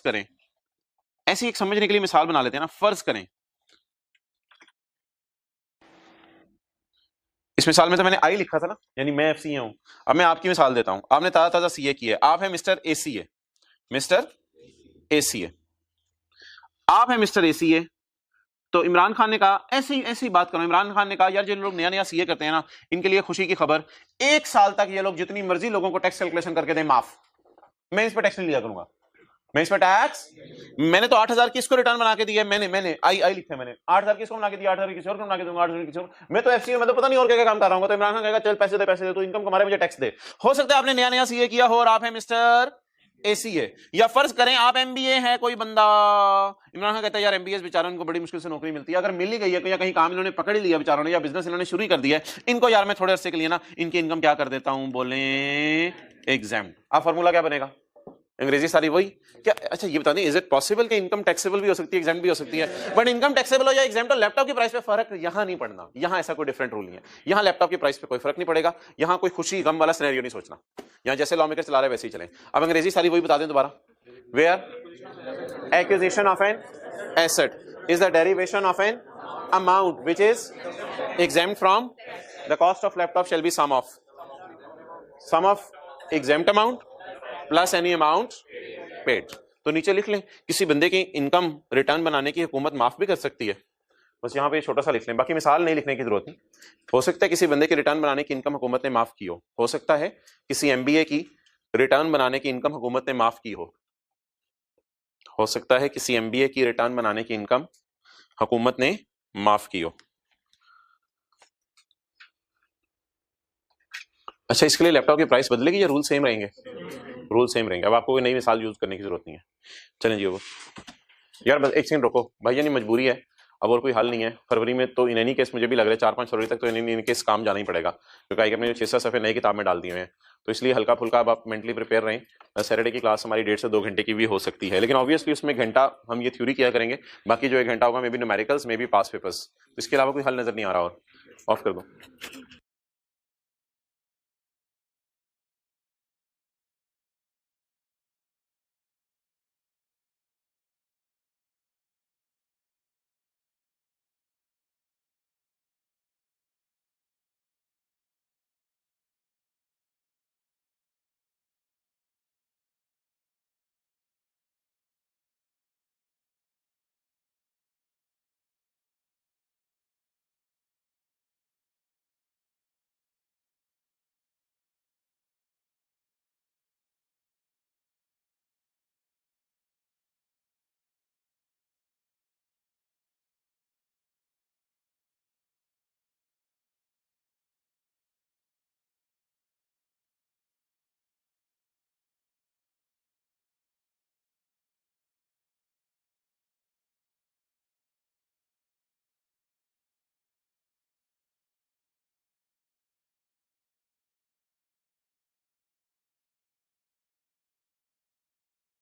करें ऐसी एक समझने के लिए मिसाल बना लेते हैं ना. फर्ज करें इस मिसाल में तो मैंने आई लिखा था ना, यानी मैं FCA हूं. अब मैं आपकी मिसाल देता हूं, आपने ताजा सीए की है, आप है मिस्टर ACA, आप है मिस्टर ACA. तो इमरान खान ने कहा ऐसी बात करो, इमरान खान ने कहा यार जो लोग नया सीए करते हैं ना, इनके लिए खुशी की खबर, 1 साल तक ये लोग जितनी मर्जी लोगों को टैक्स कैलकुलेशन करके दें माफ, मैं इस पर टैक्स नहीं लिया करूंगा, मैं इस पर टैक्स. मैंने तो 8,000 की इसको रिटर्न बना के दिया, मैंने आई लिखा है, मैंने 8,000 की इसको बना के दिया, 8,000 किसी और को बना के दूंगा, 8,000 किसी और. मैं तो FCA में तो पता नहीं और क्या काम कर रहा हूँ. तो इमरान खान कहेगा चल पैसे दे, तो इनकम कमा रहे मुझे टैक्स दे. हो सकता है आपने नया सीए किया हो और आप है मिस्टर ACA, या फर्ज करें आप MBA है कोई बंदा. इमरान खान कहता है यार MBA बेचारों इनको बड़ी मुश्किल से नौकरी मिलती है, अगर मिल ही गई है या कहीं काम इन्होंने पकड़ ही लिया बेचारों ने, या बिजनेस इन्होंने शुरू ही कर दिया है, इनको यार मैं थोड़े अरसे के लिए ना इनकी इनकम क्या कर देता हूं, बोले एग्जाम. आप फॉर्मूला क्या बनेगा? अंग्रेजी सारी वही क्या. अच्छा ये बता दें, इज इट पॉसिबल कि इनकम टैक्सेबल भी हो सकती है, एग्जाम भी हो सकती है, बट इनकम टैक्सेबल हो या एग्जाम, तो लैपटॉप की प्राइस पे फर्क यहां नहीं पड़ना. यहां ऐसा कोई डिफरेंट रूल नहीं है, यहां लैपटॉप की प्राइस पे कोई फर्क नहीं पड़ेगा. यहां कोई खुशी गम वाला सिनेरियो नहीं सोचना, यहां जैसे लॉ मेकर चला रहे वैसे ही चले. अब अंग्रेजी सारी वही बता दें दोबारा. Where acquisition of an asset is the derivation of an amount which is exempt from the cost of laptop shall be sum of exempt amount plus any amount paid. तो नीचे लिख लें किसी बंदे की इनकम रिटर्न बनाने की हुकूमत माफ भी कर सकती है, बस यहाँ पे छोटा सा लिख लें, बाकी मिसाल नहीं लिखने की जरूरत नहीं. हो सकता है किसी बंदे की रिटर्न बनाने की इनकम हुकूमत ने माफ की हो सकता है किसी MBA की रिटर्न बनाने की इनकम हुकूमत ने माफ की हो सकता है किसी MBA की रिटर्न बनाने की इनकम हुकूमत ने माफ की हो. अच्छा इसके लिए लैपटॉप की प्राइस बदलेगी या रूल सेम रहेंगे? रूल सेम रहेंगे. अब आपको कोई नई मिसाल यूज करने की जरूरत नहीं है. चलें जी वो यार बस एक सेकंड रुको भाई, यानी मजबूरी है, अब और कोई हल नहीं है. फरवरी में तो इन एनी केस मुझे भी लग रहा है 4-5 फरवरी तक तो इन एनी केस काम जाना ही पड़ेगा, क्योंकि अपने 6-7 सफ़े नई किताब में डाल दिए हैं. तो इसलिए हल्का फुल्का अब आप मेंटली प्रिपेयर रहें. सैटरडे की क्लास हमारी 1.5 से 2 घंटे की भी हो सकती है, लेकिन ऑब्वियसली उसमें घंटा हम ये थ्योरी किया करेंगे, बाकी जो 1 घंटा होगा may be numericals, may be pass papers. तो इसके अलावा कोई हल नजर नहीं आ रहा. और ऑफ कर दो.